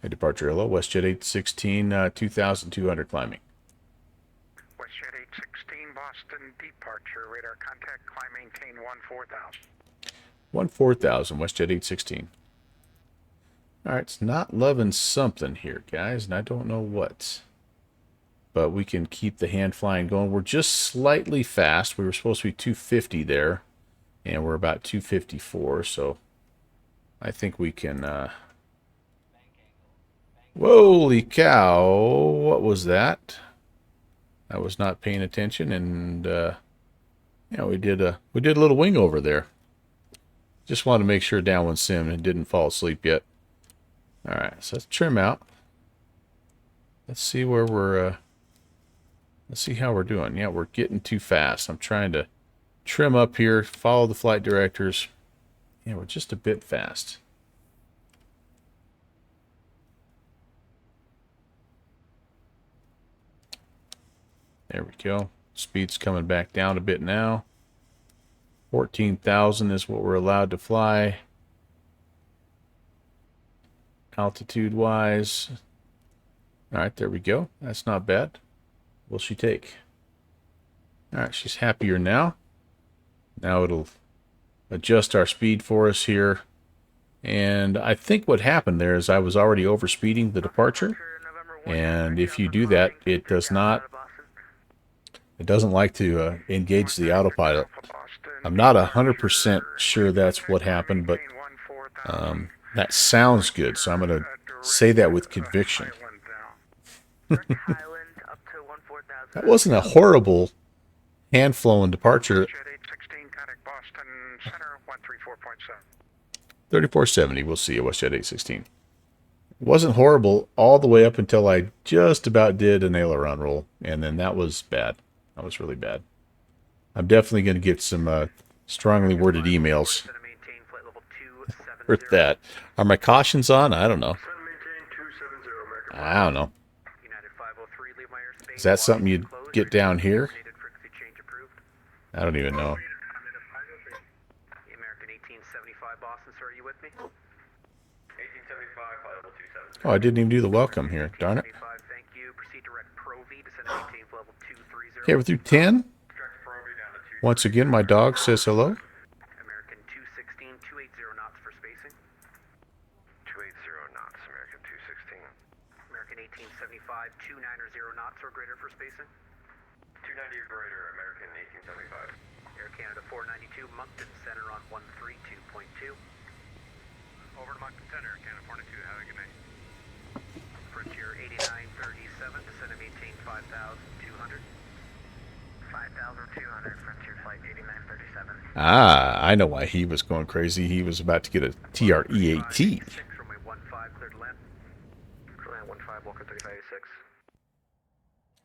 Hey, departure, hello. WestJet 816, 2,200 climbing. WestJet 816, Boston departure. Radar contact, climb maintain 14,000. 14,000, WestJet 816. Alright, it's not loving something here, guys, and I don't know what. But we can keep the hand flying going. We're just slightly fast. We were supposed to be 250 there, and we're about 254, so I think we can, Holy cow, what was that? I was not paying attention, and yeah, we did a little wing over there. Just wanted to make sure downwind sim and didn't fall asleep yet. All right, so let's trim out. Let's see where we're. Let's see how we're doing. Yeah, we're getting too fast. I'm trying to trim up here, follow the flight directors. Yeah, we're just a bit fast. There we go. Speed's coming back down a bit now. 14,000 is what we're allowed to fly. Altitude-wise. All right, there we go. That's not bad. Will she take? All right, she's happier now. Now it'll adjust our speed for us here. And I think what happened there is I was already overspeeding the departure. And if you do that, it does not... It doesn't like to engage the autopilot. I'm not 100% sure that's what happened, but that sounds good, so I'm going to say that with conviction. That wasn't a horrible hand-flowing departure. 3470, we'll see you, WestJet 816. It wasn't horrible all the way up until I just about did an aileron roll, and then that was bad. That was really bad. I'm definitely going to get some strongly worded emails for that. Are my cautions on? I don't know. I don't know. Is that something you'd get down here? I don't even know. American 1875 Boston, sir, are you with me? 1875, level 27. Oh, I didn't even do the welcome here. Darn it. Thank you. Proceed direct Pro V, descend to maintain level 230. Okay, we're through 10. Once again, my dog says hello. American 216, 280 knots for spacing. 280 knots, American 216. American 1875, 290 knots or greater for spacing. 290 or greater, American 1875. Air Canada 492, Moncton Center on 132.2. Over to Moncton Center, Canada 492, have a good night. Frontier 8937, descend and maintain 5,200. 5,200, Frontier Flight 8937. Ah, I know why he was going crazy. He was about to get a TRE-AT. 6, runway 15, clear to land. Clear land 15, Walker 3586.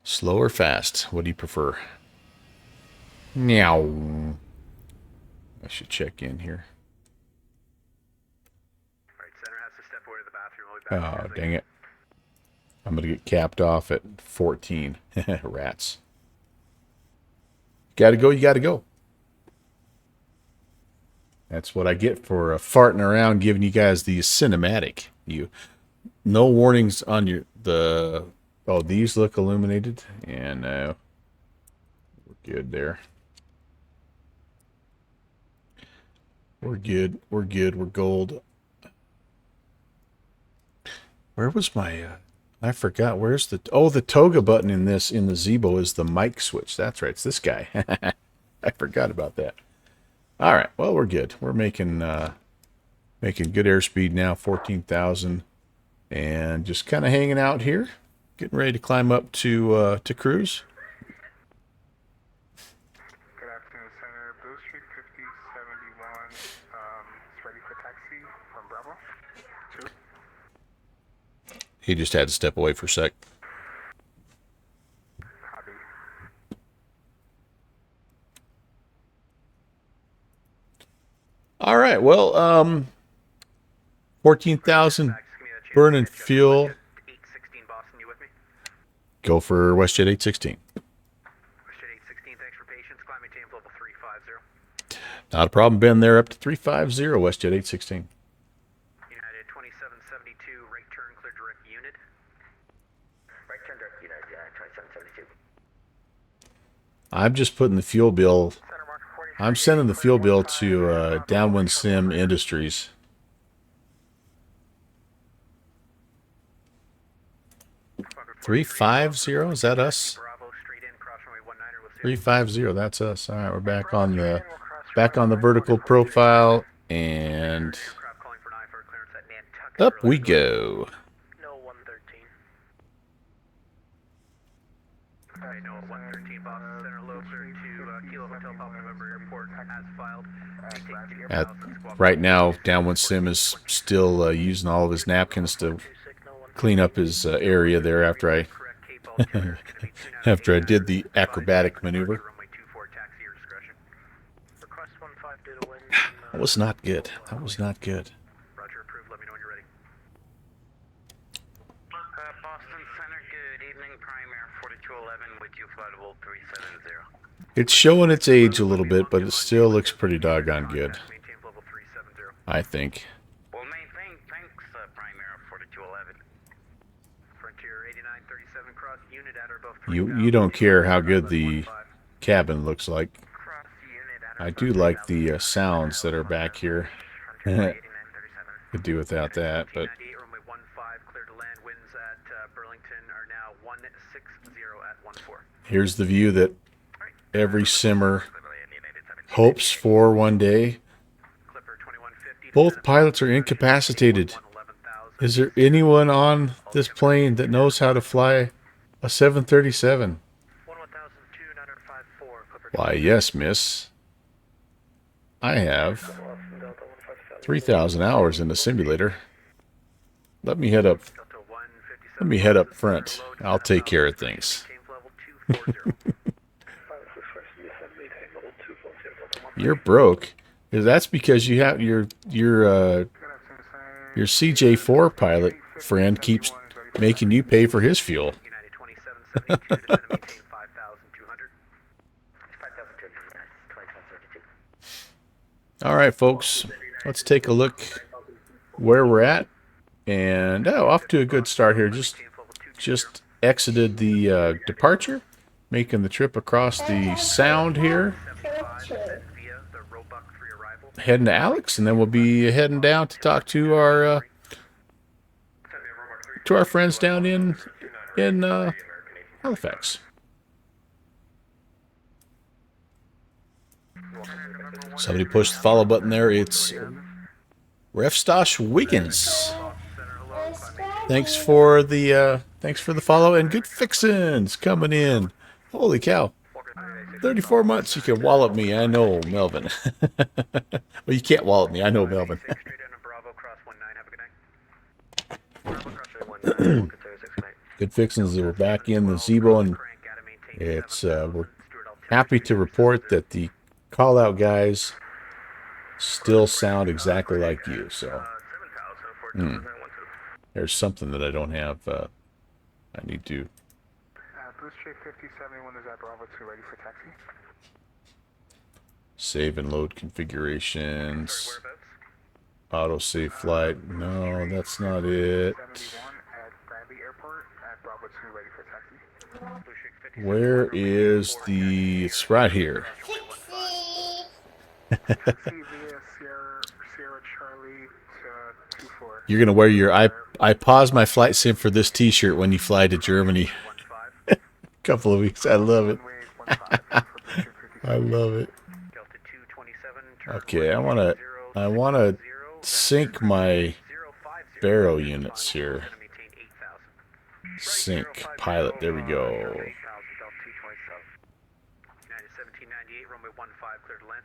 Slow or fast? What do you prefer? Meow. I should check in here. Alright, center has to step away to the bathroom. We'll be back. Oh, dang it. I'm going to get capped off at 14. Rats. Gotta go, you gotta go. That's what I get for farting around giving you guys the cinematic. No warnings on oh, these look illuminated. And we're good there. We're good. We're good. We're gold. Where was my... I forgot. Where's the... Oh, the toga button in the Zibo is the mic switch. That's right. It's this guy. I forgot about that. All right. Well, we're good. We're making good airspeed now, 14,000. And just kind of hanging out here. Getting ready to climb up to cruise. Good afternoon, Center. Blue Street 5071 is ready for taxi from Bravo. 2. He just had to step away for a sec. Copy. All right. Well, 14,000 burning fuel. 816 Boston, you with me? Go for WestJet 816. WestJet 816, thanks for patience. Climb maintain level 350. Not a problem, Ben. There up to 350, WestJet 816. United 2772, right turn, clear direct unit. Right turn direct unit, 2772. I'm just putting the fuel bill. I'm sending the fuel bill to Downwind Sim Industries. $350, is that us? Bravo, straight in, cross runway 19, we'll see. 350, that's us. All right, we're back on the vertical profile, and Aircraft calling for an eye for clearance at Nantucket. up we go. No 113. Okay, no, 113 Boston Center, low clear to Kilo Hotel, Papa November Airport, as filed. Right now, Downwind Sim is still using all of his napkins to clean up his area there after I after I did the acrobatic maneuver. That was not good. That was not good. Roger, approved. Let me know when you're ready. Boston Center, good evening. Prime Air 4211 with you, flight level 370. It's showing its age a little bit, but it still looks pretty doggone good, Maintain level 370. I think. Well, thanks, Prime Air 4211. Frontier 8937 cross unit at or above You don't care how good the cabin looks like. Cross unit at or I above do like the 3,000. sounds that are back here. Frontier 8937. Could do without that, but 98, runway 15, clear to land. Winds at Burlington are now 160 at 14. here's the view that every simmer hopes for one day. Clipper 2150. Both pilots are incapacitated. Is there anyone on this plane that knows how to fly a 737? 1,254. Clipper Why, yes, miss. I have 3,000 hours in the simulator. Let me head up. Delta 157. Let me head up front. I'll take care of things. Maintains level 240. You're broke. That's because you have your CJ4 pilot friend keeps making you pay for his fuel. United 2772 to maintain 5,200. 5,200. All right, folks. Let's take a look where we're at. And off to a good start here. Just exited the departure, making the trip across the Sound here, Via the Roebuck 3 arrival. heading to Alex, and then we'll be heading down to talk to our friends down in Halifax. Somebody pushed the follow button there. It's Refstosh Wiggins. Thanks for the follow, and good fixins coming in. Holy cow. 34 months you can wallop me. I know, Melvin. Well, you can't wallop me. I know, Melvin. Straight in Bravo, cross 19. Have a good night. Bravo, cross 19. Good fixins. We're back in the Zibo, and it's we're happy to report that the call-out guys still sound exactly like you. So there's something that I don't have. I need to. Blue Street 5071 is at Bravo 2, ready for taxi. Save and load configurations. Auto save flight. No, that's not it. 71 at Bradley Airport at Bravo 2, ready for taxi. Where is the... It's right here. Taxi via Sierra Charlie to 24. You're going to wear your... I paused my flight sim for this t-shirt when you fly to Germany. A couple of weeks. I love it. I love it. Okay, I want to sync my baro units here. Sync pilot. There we go. United 1798, runway 15, clear to land.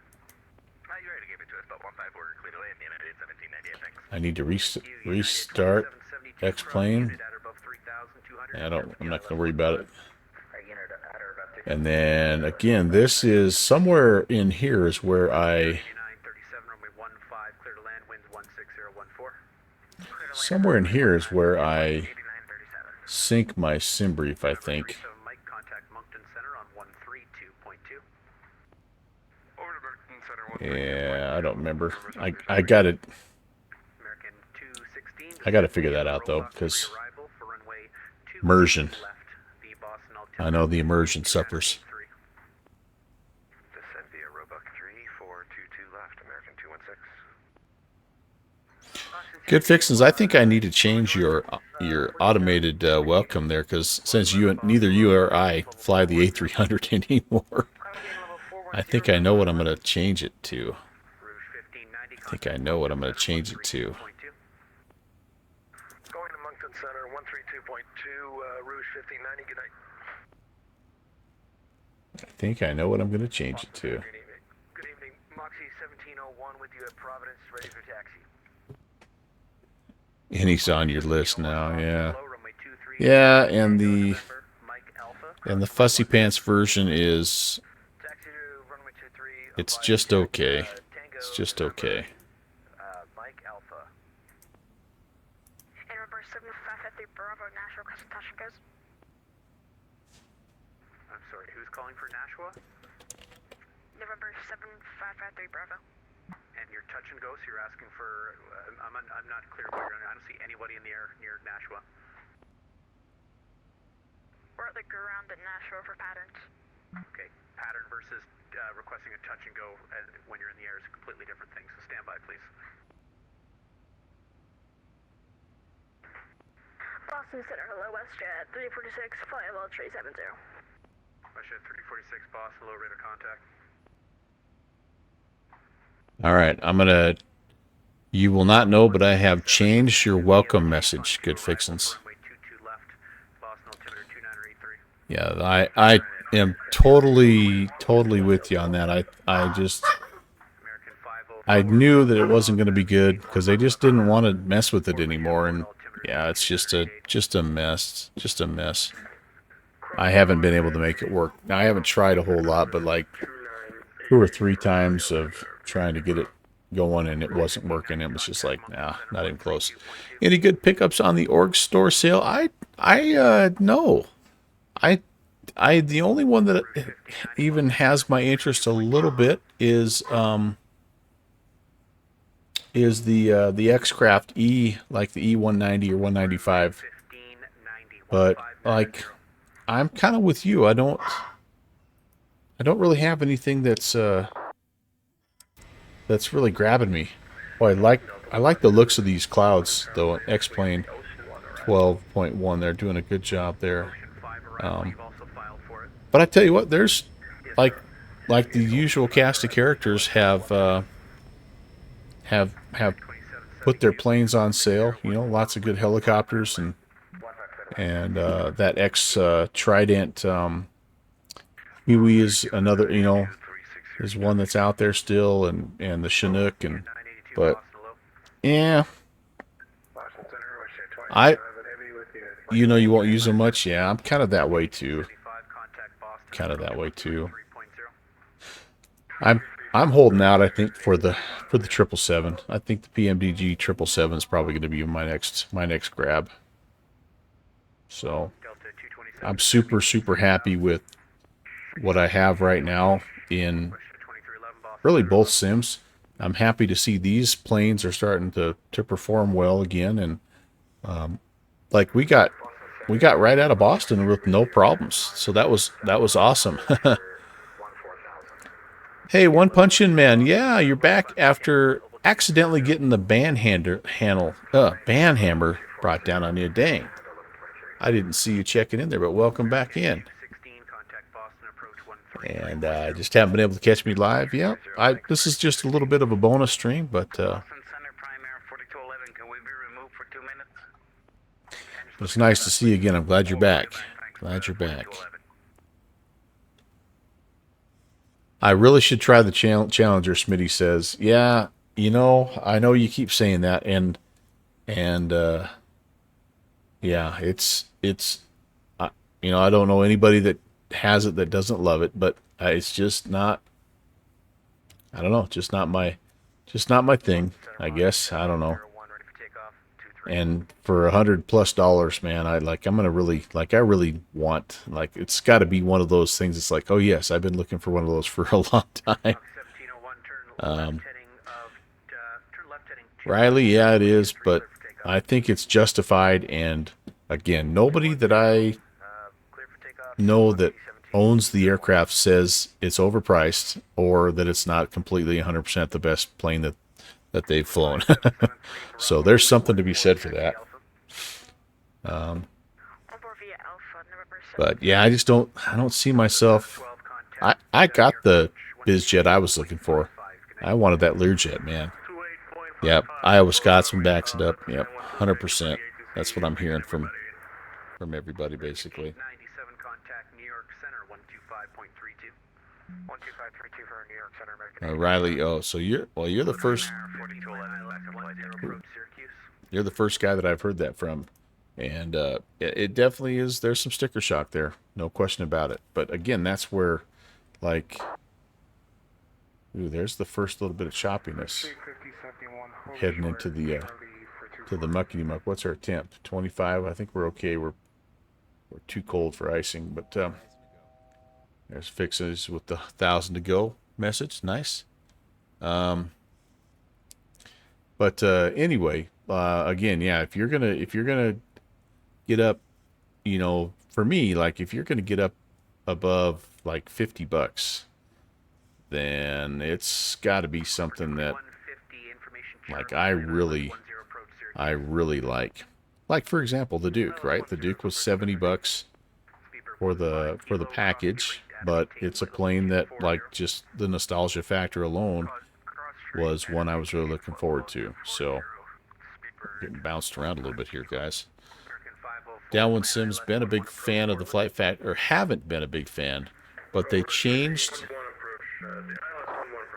You already gave it to us, but 15 order clear to land. United 1798, thanks. I need to restart X-plane. I'm not going to worry about it. And then again, this is somewhere in here is where I sync my sim brief, I think. Yeah, I don't remember. I got it. I got to figure that out though, because immersion. I know the immersion suffers. Descend via Roebuck 3422 left, American 216. Good fixins. I think I need to change your automated welcome there, because since neither you or I fly the A300 anymore, I think I know what I'm going to change it to. Going to Moncton Center, 132.2, Rouge 1590, good night. I think I know what I'm going to change it to. Good evening. Moxie 1701 with you at Providence, ready for taxi. And he's on your list now, yeah. Hello, runway 23. Yeah, and the Mike Alpha. Fussy Pants version is, Taxi to runway 23. it's just okay. It's just okay. Mike Alpha. And number 7553 Bravo, Nashville, Consultation goes. I'm sorry, who's calling for Nashua? November 7553 Bravo. And your touch and go, so you're asking for, I'm not clear what you're, I don't see anybody in the air near Nashua. We're at the ground at Nashville for patterns. Okay, pattern versus requesting a touch and go when you're in the air is completely different things, so stand by, please. Boston Center, hello, WestJet 346, fly level 370. WestJet 346, boss, low rate of contact. All right, you will not know, but I have changed your welcome message, Good Fixins. Runway 22 left, Boston altimeter 2983. Yeah, I am totally with you on that. I just, American 50. I knew that it wasn't going to be good because they just didn't want to mess with it anymore. And yeah, it's just a mess, just a mess. I haven't been able to make it work. Now, I haven't tried a whole lot, but like 2 or 3 times of trying to get it going and it wasn't working. It was just like, nah, not even close. Any good pickups on the org store sale? No. The only one that even has my interest a little bit is the X-Craft E, like the E190 or 195. But like, I'm kind of with you. I don't really have anything that's really grabbing me. Oh, I like the looks of these clouds though. X-Plane 12.1, they're doing a good job there. But I tell you what, there's like the usual cast of characters have put their planes on sale. You know, lots of good helicopters and that X Trident Huey is another, you know, is one that's out there still, and the Chinook, but yeah, you know, you won't use them much. Yeah, I'm kind of that way too. I'm holding out, I think, for the 777. I think the PMDG 777 is probably going to be my next grab. So I'm super happy with what I have right now in really both sims. I'm happy to see these planes are starting to perform well again, and like we got right out of Boston with no problems. So that was awesome. Hey, One Punch In Man, yeah, you're back after accidentally getting the banhammer brought down on you. Dang, I didn't see you checking in there, but welcome back in. And just haven't been able to catch me live. Yeah, this is just a little bit of a bonus stream, but it's nice to see you again. I'm glad you're back. Glad you're back. I really should try the Challenger, Smitty says. Yeah, you know, I know you keep saying that, and yeah, it's you know, I don't know anybody that has it that doesn't love it, but it's just not, I don't know, just not my thing, I guess. I don't know. And for $100+, man, I really want, like, it's got to be one of those things. It's like, oh yes, I've been looking for one of those for a long time. Riley, yeah, it is, but I think it's justified. And again, nobody that I know that owns the aircraft says it's overpriced or that it's not completely 100% the best plane that they've flown. So there's something to be said for that. But yeah, I don't see myself. I got the BizJet I was looking for. I wanted that Learjet, man. Yep, Iowa Scotsman backs it up. Yep, 100%. That's what I'm hearing from everybody, basically. contact New York Center 125.32. 12532 for New York Center, American. Riley, oh, so you're the first. 10 approach Syracuse. You're the first guy that I've heard that from, and it definitely is. There's some sticker shock there, no question about it. But again, that's where, like, ooh, there's the first little bit of choppiness heading into the muckety muck. What's our temp? 25. I think we're okay. We're too cold for icing, but there's fixes with the 1,000 to go message. Nice. But anyway, again, yeah, if you're gonna get up, you know, for me, like if you're gonna get up above like $50, then it's got to be something that, like, I really like. Like, for example, the Duke, right? The Duke was $70 for the package, but it's a plane that, like, just the nostalgia factor alone was one I was really looking forward to. So, getting bounced around a little bit here, guys. Downwind Sim's been a big fan of the flight factor, or haven't been a big fan, but they changed.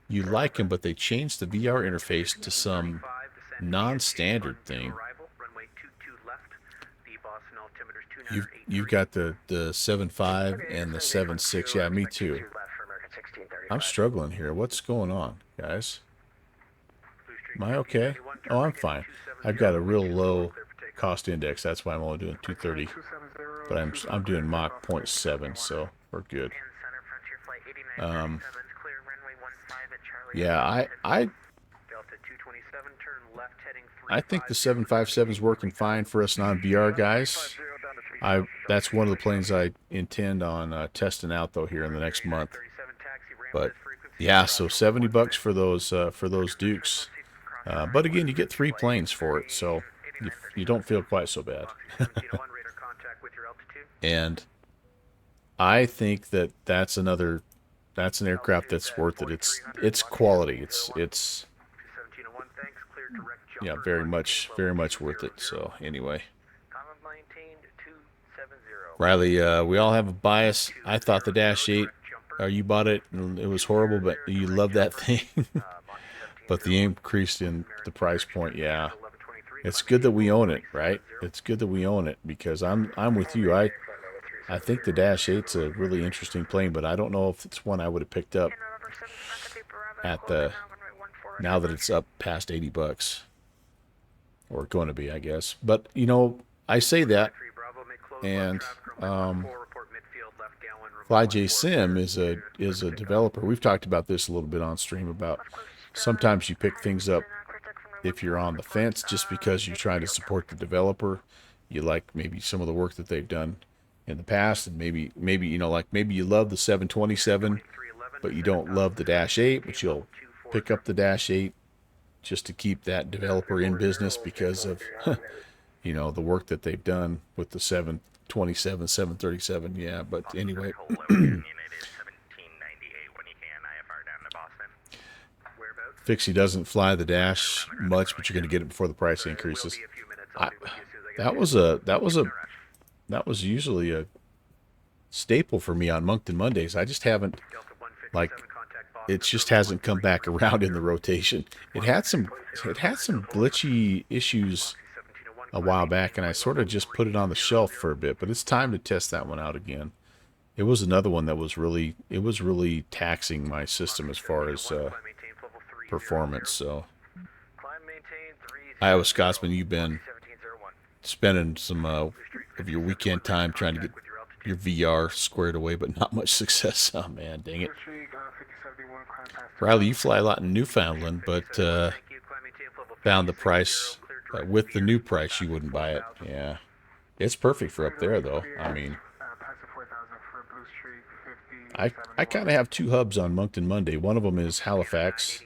You like them, but they changed the VR interface to some non-standard thing. You've got the 7.5 and the 7.6. Yeah, me too. I'm struggling here. What's going on, guys? Am I okay? Oh, I'm fine. I've got a real low cost index. That's why I'm only doing 230. But I'm doing Mach 0.7, so we're good. Yeah, I think the 757 is working fine for us non-VR guys. That's one of the planes I intend on testing out though here in the next month. But yeah, so $70 for those Dukes. But again, you get 3 planes for it, so you don't feel quite so bad. And I think that's an aircraft that's worth it. It's quality. It's yeah, very much worth it. So anyway, Riley, we all have a bias. I thought the Dash 8, you bought it and it was horrible, but you love that thing. But the increase in the price point, yeah, it's good that we own it, right? It's good that we own it, because I'm with you. I think the Dash 8's a really interesting plane, but I don't know if it's one I would have picked up now that it's up past $80, or going to be, I guess. But you know, I say that, and VATSIM is a developer. We've talked about this a little bit on stream about sometimes you pick things up if you're on the fence just because you're trying to support the developer. You like maybe some of the work that they've done in the past, and maybe you know, like maybe you love the 727, but you don't love the Dash 8, but you'll pick up the Dash 8 just to keep that developer in business because of you know, the work that they've done with the 727, 737. Yeah, but anyway. Fixie doesn't fly the Dash much, but you're going to get it before the price increases. That was usually a staple for me on Moncton Mondays. I just haven't, like, it just hasn't come back around in the rotation. It had some glitchy issues a while back, and I sort of just put it on the shelf for a bit, but it's time to test that one out again. It was another one that was really taxing my system as far as performance. So, Iowa Scotsman, you've been spending some of your weekend time trying to get your VR squared away, but not much success. Oh man, dang it. Riley, you fly a lot in Newfoundland, but found the price with the new price you wouldn't buy it. Yeah, it's perfect for up there though. I mean, I kind of have 2 hubs on Moncton Monday. One of them is Halifax,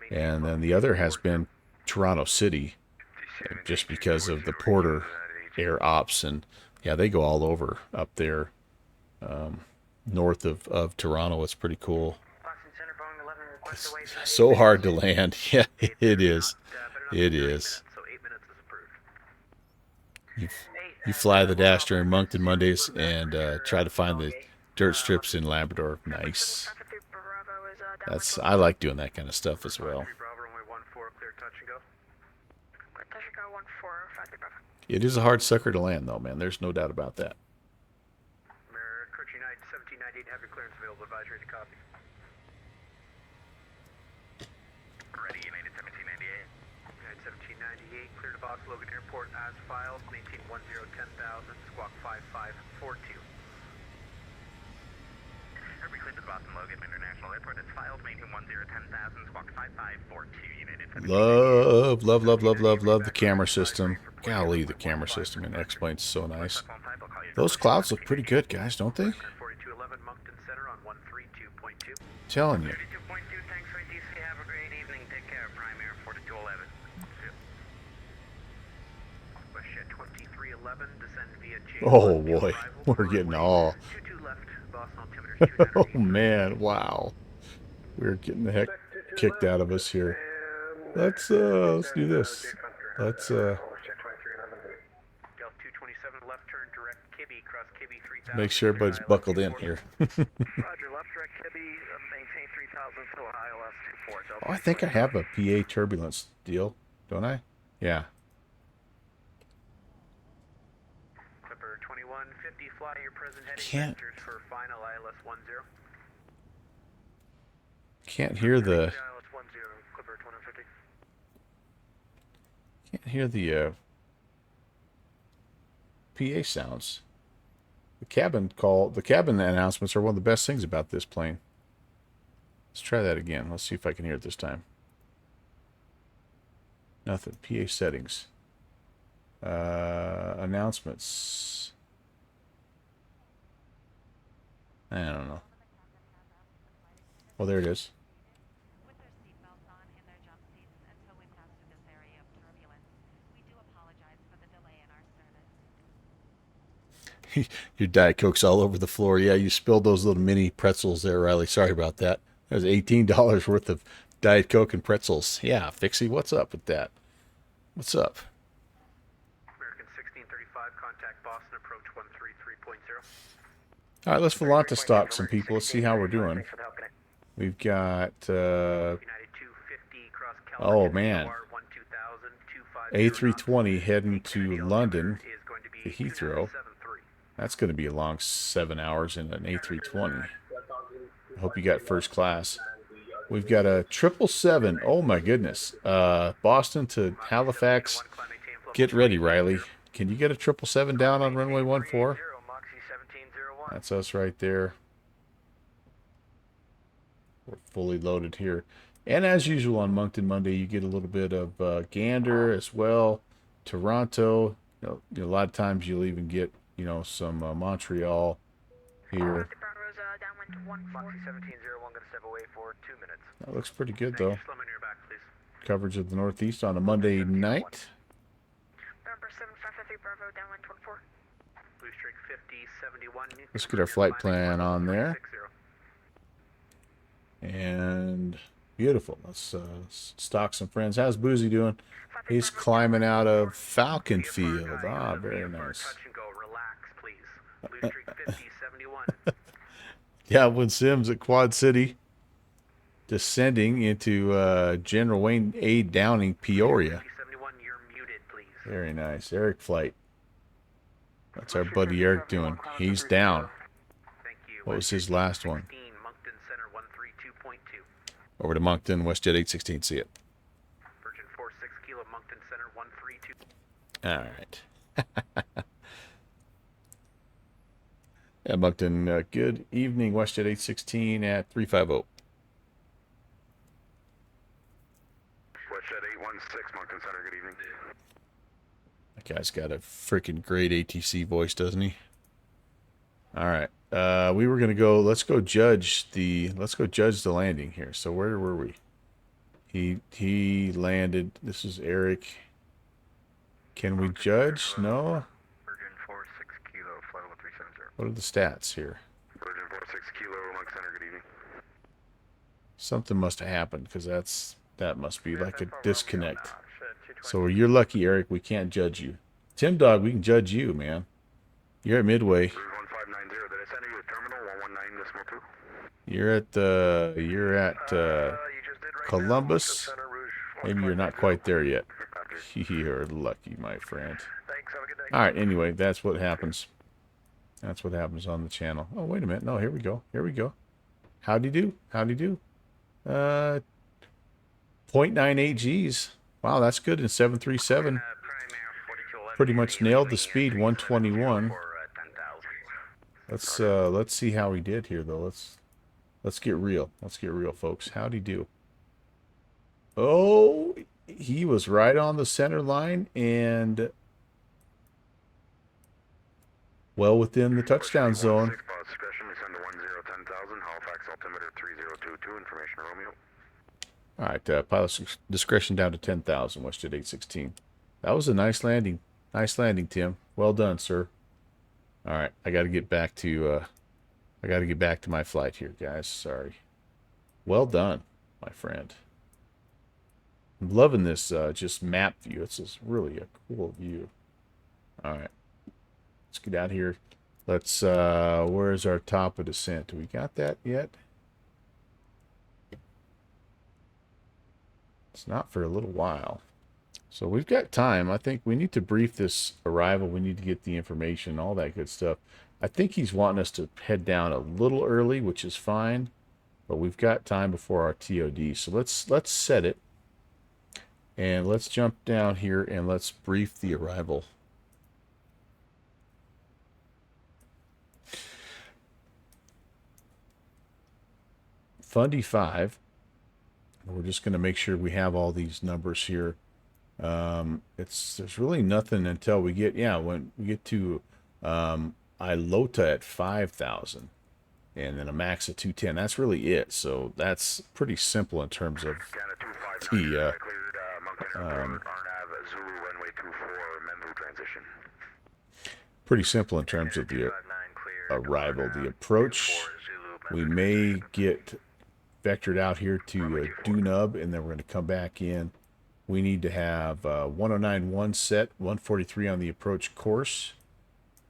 and then the other has been Toronto City, just because of the Porter Air Ops, and yeah, they go all over up there north of Toronto. It's pretty cool. It's so hard to land. Yeah, it is. It is. You fly the dash during Moncton Mondays and try to find the dirt strips in Labrador. Nice. That's I like doing that kind of stuff as well. It is a hard sucker to land, though, man. There's no doubt about that. Kirk United 1798, have your clearance available. Advisory to copy. Ready, United 1798. United 1798, clear to Box Logan Airport as filed. Maintain 1010,000, squawk 5542. Every clear to the Boston Logan International Airport is filed. Maintain 1010,000, squawk 5542. United 1798. Love the camera system. Golly, the camera system in X-Plane's so nice. Those clouds look pretty good, guys, don't they? 4211 Moncton Center on 132.2. Telling you. 32.2, thanks for DC. Have a great evening. Take care. Prime Air 4211. WestJet 2311, descend via J. Oh boy, we're getting all. 22 left, Boston altimeter Oh man, wow. We're getting the heck kicked out of us here. Let's do this. Let's Delta 227 left turn direct Kibby, cross Kibby 3000. make sure everybody's buckled in here. Roger, left direct Kibby, maintain 3000 till ILS 24. Oh, I think I have a PA turbulence deal, don't I? Yeah. Clipper 2150, fly your present heading Can't- vectors for final ILS 10. Can't hear the ILS 10, Clipper 2150. can't hear the PA sounds. The cabin announcements are one of the best things about this plane. Let's try that again. Let's see if I can hear it this time. Nothing. PA settings. Announcements. I don't know. Well, there it is. With their seatbelts on in their jump seats until we pass through this area of turbulence. We do apologize for the delay in our service. Your Diet Coke's all over the floor. Yeah, you spilled those little mini pretzels there, Riley. Sorry about that. That was $18 worth of Diet Coke and pretzels. Yeah, Fixie, what's up with that? What's up? American 1635, contact Boston, approach 133.0. All right, let's Volanta stock some people. Let's see how we're doing. We've got, United 250, cross oh man, 12000, A320 heading to London, is going to be to Heathrow. 2973. That's going to be a long 7 hours in an A320. I hope you got first class. We've got a 777. Oh my goodness. Boston to Halifax. Get ready, Riley. Can you get a 777 down on runway 14? Moxie 1701. That's us right there. We're fully loaded here. And as usual on Moncton Monday, you get a little bit of Gander as well. Toronto. A lot of times you'll even get, some Montreal here. Moxie 1701, going to step away for 2 minutes. That looks pretty good, though. Slow in your back, please. Coverage of the Northeast on a Monday night. November 7553 Bravo, downwind 24. Blue Streak 5071. Let's get our flight plan on there. 60. And beautiful. Let's stock some friends. How's Boozy doing? He's climbing out of Falcon Field. Ah, very nice. Touch and go. Relax, please. Blue Streak 5071. Yeah, when Sims at Quad City, descending into General Wayne A. Downing, Peoria. 5071, you're muted, please. Very nice. Eric Flight. That's our buddy Eric doing. He's down. Thank you. What was his last one? 16, Moncton Center 132.2. Over to Moncton, WestJet 816. See it. Virgin 46 Kilo, Moncton Center 132. All right. Yeah, Moncton, good evening. WestJet 816 at 350. WestJet 816, Moncton Center, good evening. That guy's got a freaking great ATC voice, doesn't he? All right. We were gonna go. Let's go judge the landing here. So where were we? He landed. This is Eric. Can we judge? No. Virgin 46 Kilo, flight level 370. What are the stats here? Virgin 46 Kilo, Moncton Center, good evening. Something must have happened because that must be like a disconnect. So you're lucky, Eric. We can't judge you. Tim Dog, we can judge you, man. You're at Midway. 1590. Did I send you to terminal 119.2? You're at You just did right Columbus. now. Center Rouge. Maybe you're not quite there yet. You're lucky, my friend. Thanks. Have a good day. All right. Anyway, that's what happens. That's what happens on the channel. Oh, wait a minute. No, here we go. Here we go. Howdy do? Howdy do? 0.98 Gs. Wow, that's good in 737. Pretty much nailed the speed, 121. Let's see how he did here though. Let's get real. Let's get real, folks. How'd he do? Oh, he was right on the center line and well within the touchdown zone. Discretion, descend to 10,000, Halifax altimeter 3022, information Romeo. All right, pilot's discretion down to 10,000, Westjet 816. That was a nice landing. Nice landing, Tim. Well done, sir. All right, I got to get back to my flight here, guys. Sorry. Well done, my friend. I'm loving this just map view. It's just really a cool view. All right. Let's get out here. Let's where's our top of descent? Do we got that yet? It's not for a little while. So we've got time. I think we need to brief this arrival. We need to get the information, all that good stuff. I think he's wanting us to head down a little early, which is fine. But we've got time before our TOD. So let's set it. And let's jump down here and let's brief the arrival. Fundy 5. We're just going to make sure we have all these numbers here. There's really nothing until we get, when we get to Ilota at 5,000 and then a max of 210. That's really it. So that's pretty simple in terms of the pretty simple in terms of the arrival. The approach, we may get vectored out here to Dunub, and then we're going to come back in. We need to have 1091 set, 143 on the approach course.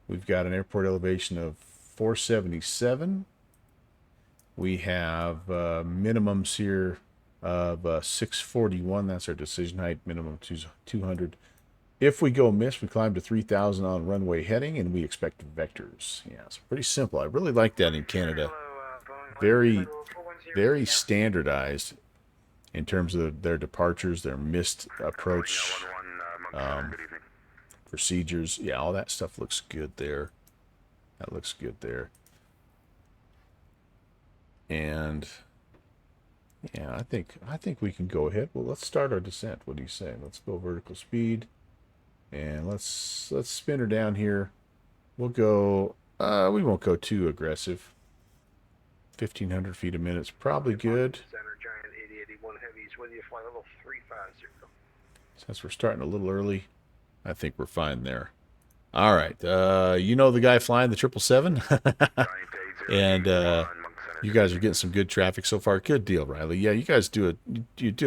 We've got an airport elevation of 477. We have minimums here of 641. That's our decision height, minimum 200. If we go miss, we climb to 3,000 on runway heading, and we expect vectors. Yeah, it's pretty simple. I really like that in Canada. Very, very standardized in terms of their departures, their missed approach procedures. Yeah, all that stuff looks good there. That looks good there. And yeah, I think we can go ahead. Well, let's start our descent. What do you say? Let's go vertical speed, and let's spin her down here. We'll go. We won't go too aggressive. 1,500 feet a minute is probably good. Center Giant 8081 heavies with you, flight level 350. Since we're starting a little early, I think we're fine there. All right, you know the guy flying the 777, and you guys are getting some good traffic so far. Good deal, Riley. Yeah, you guys do a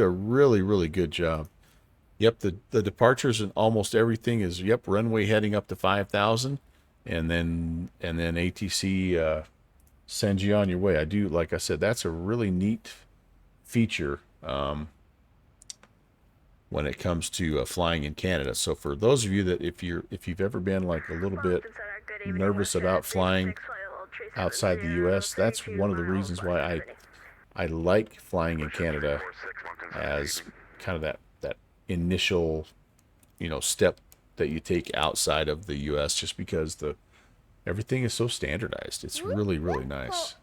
really, really good job. Yep, the departures and almost everything is runway heading up to 5,000, and then ATC sends you on your way. I do, like I said, that's a really neat feature when it comes to flying in Canada. So for those of you that if you've ever been like a little bit nervous about flying outside the U.S., that's one of the reasons why I like flying in Canada as kind of that initial step that you take outside of the U.S. just because everything is so standardized. It's really, really nice.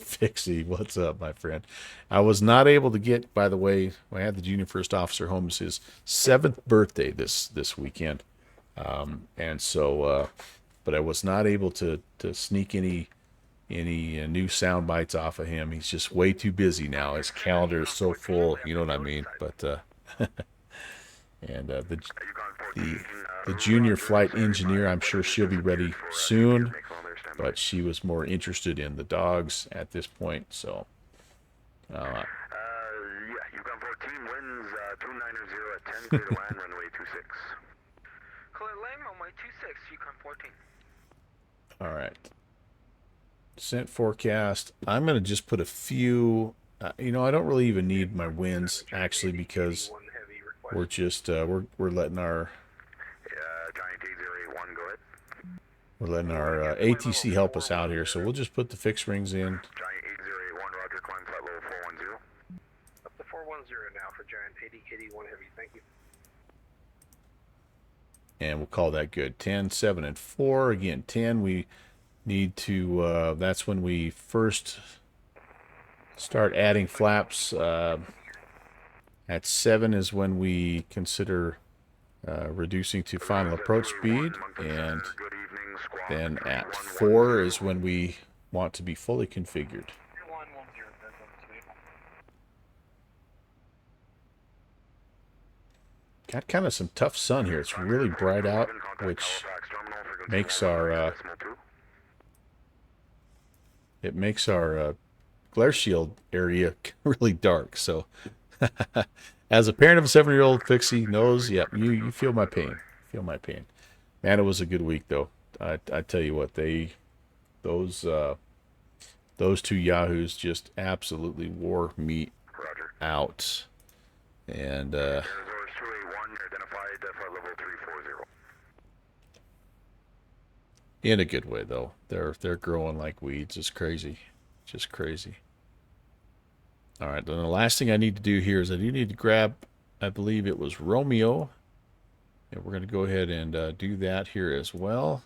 Fixie, what's up, my friend? I was not able to get, by the way, I had the junior first officer home. It's his 7th birthday this weekend. And so, but I was not able to sneak any new sound bites off of him. He's just way too busy now. His calendar is so full, you know what I mean? But, and the junior flight engineer, I'm sure she'll be ready soon, but she was more interested in the dogs at this point. So, yeah, Yukon 14 winds 290 at 10, clear to land, runway 26. All right. Descent forecast. I'm going to just put a few. You know, I don't really even need my winds actually because we're just we're letting our Giant 8081, go ahead. ATC help us out here. So we'll just put the fixed rings in. Giant 8081, roger, climb flight level 410. Up to 410 now for Giant 8081 Heavy. Thank you. And we'll call that good. 10, 7, and 4. Again, 10, we need to, that's when we first start adding flaps. At 7 is when we consider reducing to final approach speed. And then at 4 is when we want to be fully configured. Got kind of some tough sun here. It's really bright out, which makes our glare shield area really dark. So, as a parent of a 7-year-old, Fixie knows. Yep, you feel my pain. Feel my pain. Man, it was a good week though. I tell you what, those two yahoos just absolutely wore me out. And in a good way though. They're growing like weeds. It's crazy. Just crazy. All right, then the last thing I need to do here is I do need to grab, I believe it was Romeo. And we're going to go ahead and do that here as well.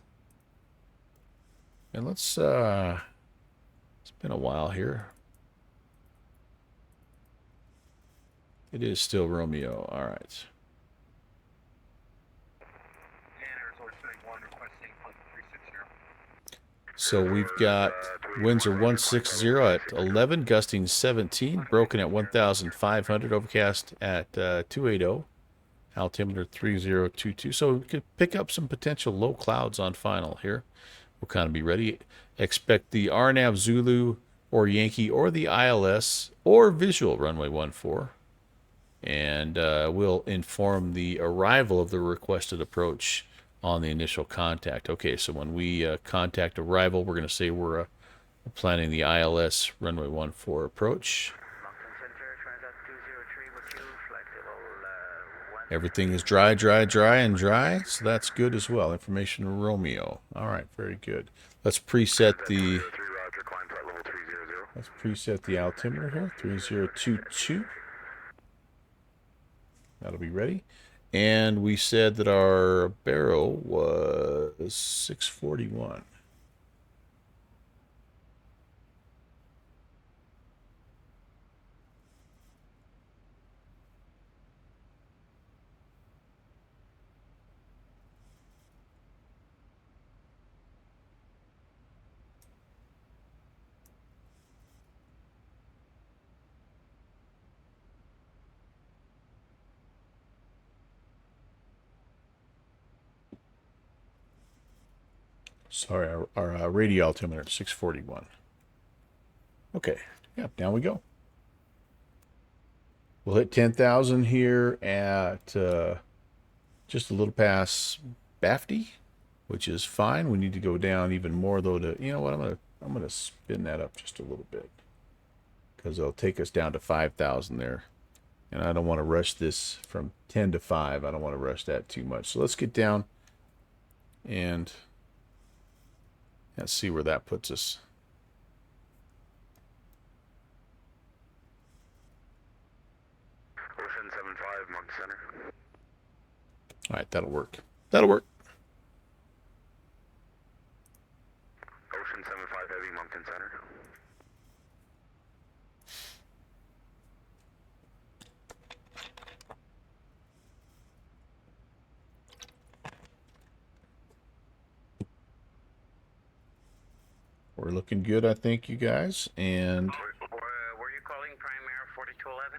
And let's, it's been a while here. It is still Romeo. All right. So we've got winds are 160 at 11, gusting 17, broken at 1,500, overcast at 280, altimeter 3022. So we could pick up some potential low clouds on final here. We'll kind of be ready. Expect the RNAV Zulu or Yankee or the ILS or visual runway 14. And we'll inform the arrival of the requested approach on the initial contact. Okay, so when we contact arrival, we're going to say we're planning the ILS runway 14 approach. Everything is dry, and dry, so that's good as well. Information Romeo. All right, very good. Let's preset the altimeter here, 3022. That'll be ready. And we said that our barrel was 641. Sorry, our radio altimeter, 641. Okay, yeah, down we go. We'll hit 10,000 here at just a little past Bafty, which is fine. We need to go down even more though to, you know what, I'm gonna spin that up just a little bit because it'll take us down to 5,000 there. And I don't want to rush this from 10 to 5. I don't want to rush that too much. So let's get down and let's see where that puts us. Ocean 75, Monk Center. All right, that'll work. That'll work. Ocean 75 Heavy, Moncton Center. We're looking good, I think, you guys. And Were you calling Primary 4211?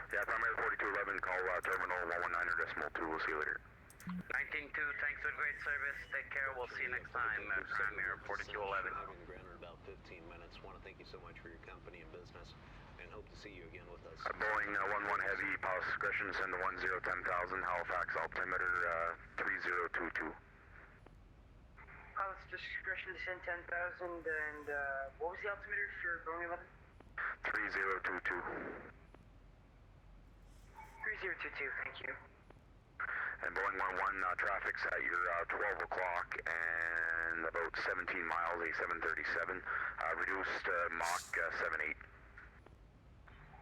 Yeah, Primary 4211, call Terminal 119.2. We'll see you later. 19-2, thanks for great service. Take care. We'll see you next time at Primary 4211. Granted about 15 minutes. Want to thank you so much for your company and business, and hope to see you again with us. Boeing 11 Heavy, Palace Discretion, send the 1010,000, Halifax altimeter 3022. Pilot's discretion to send 10,000, and what was the altimeter for Boeing 11? 3022. 3022, thank you. And Boeing 11, traffic's at your 12 o'clock and about 17 miles, a 737. Reduced Mach 78.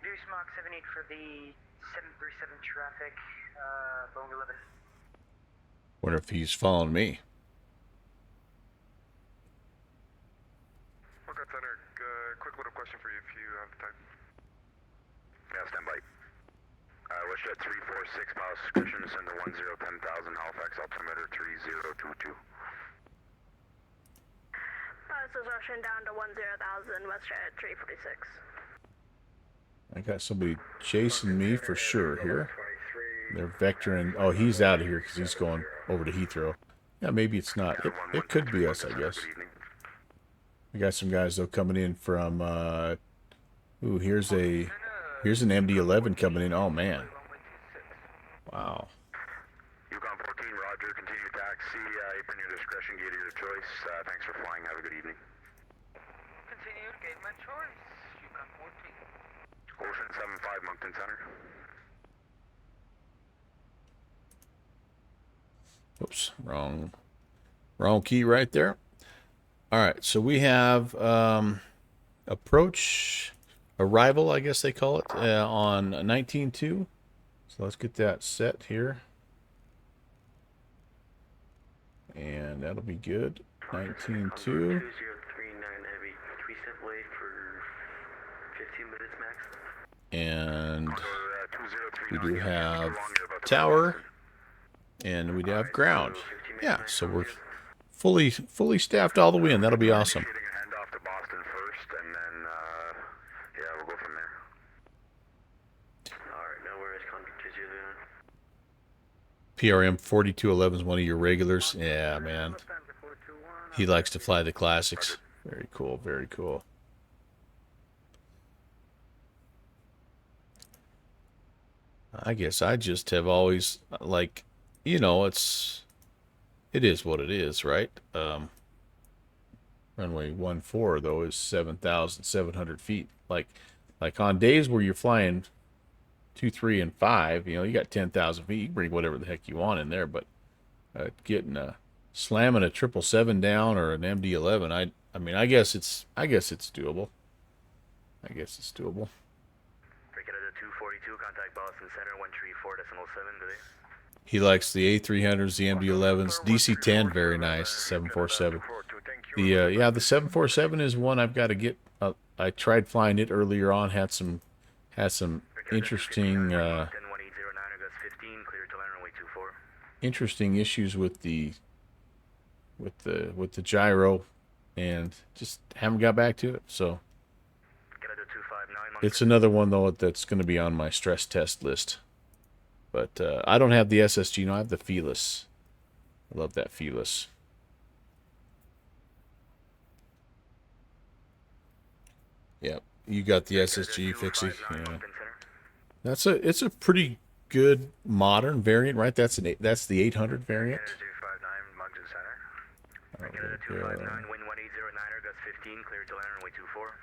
Reduce Mach 78 for the 737 traffic, Boeing 11. Wonder if he's following me. Okay, Center. Quick little question for you if you have the time. Yeah, stand by. WestJet 346, pilot's discretion to send to 10,000, Halifax, altimeter 3022. Pilot's discretion down to 10,000, WestJet 346. I got somebody chasing me for sure here. They're vectoring. Oh, he's out of here because he's going over to Heathrow. Yeah, maybe it's not. It could be us, I guess. We got some guys though coming in from. Ooh, here's an MD-11 coming in. Oh man. Wow. Yukon 14, Roger. Continue taxi. Apron your discretion. Gate of your choice. Thanks for flying. Have a good evening. Continue, gate my choice. Yukon 14. Ocean 75, Moncton Center. Oops, wrong key right there. All right, so we have approach arrival, I guess they call it, on 19.2. So let's get that set here. And that'll be good. 19.2. 2039 Heavy, 3 cent way for 15 minutes max. And we do have tower. And we have ground. Yeah, so we're fully staffed all the way in. That'll be awesome. Hand off to Boston first, and then yeah, we'll go from there. All right, now where is contact 209? PRM 4211 is one of your regulars. Yeah, man. He likes to fly the classics. Very cool, very cool. I guess I just have always, like, you know, it is what it is, right? Runway 14 though is 7,700 feet. Like on days where you're flying 2, 3, and 5, you know, you got 10,000 feet. You can bring whatever the heck you want in there, but slamming a 777 down or an MD-11, I mean, I guess it's doable. I guess it's doable. Break it at a 242. Contact Boston Center 134.7. Today. He likes the A300s, the MD-11s, DC-10, very nice. 747. The 747 is one I've got to get. I tried flying it earlier on. Had some interesting interesting issues with the gyro, and just haven't got back to it. So it's another one though that's going to be on my stress test list. But I don't have the SSG. No, I have the Fearless. I love that Fearless. Yep, you got the SSG, Fixie. Yeah, it's a pretty good modern variant, right? That's the 800 variant. Wind 1809, gust 15, clear to land runway 24.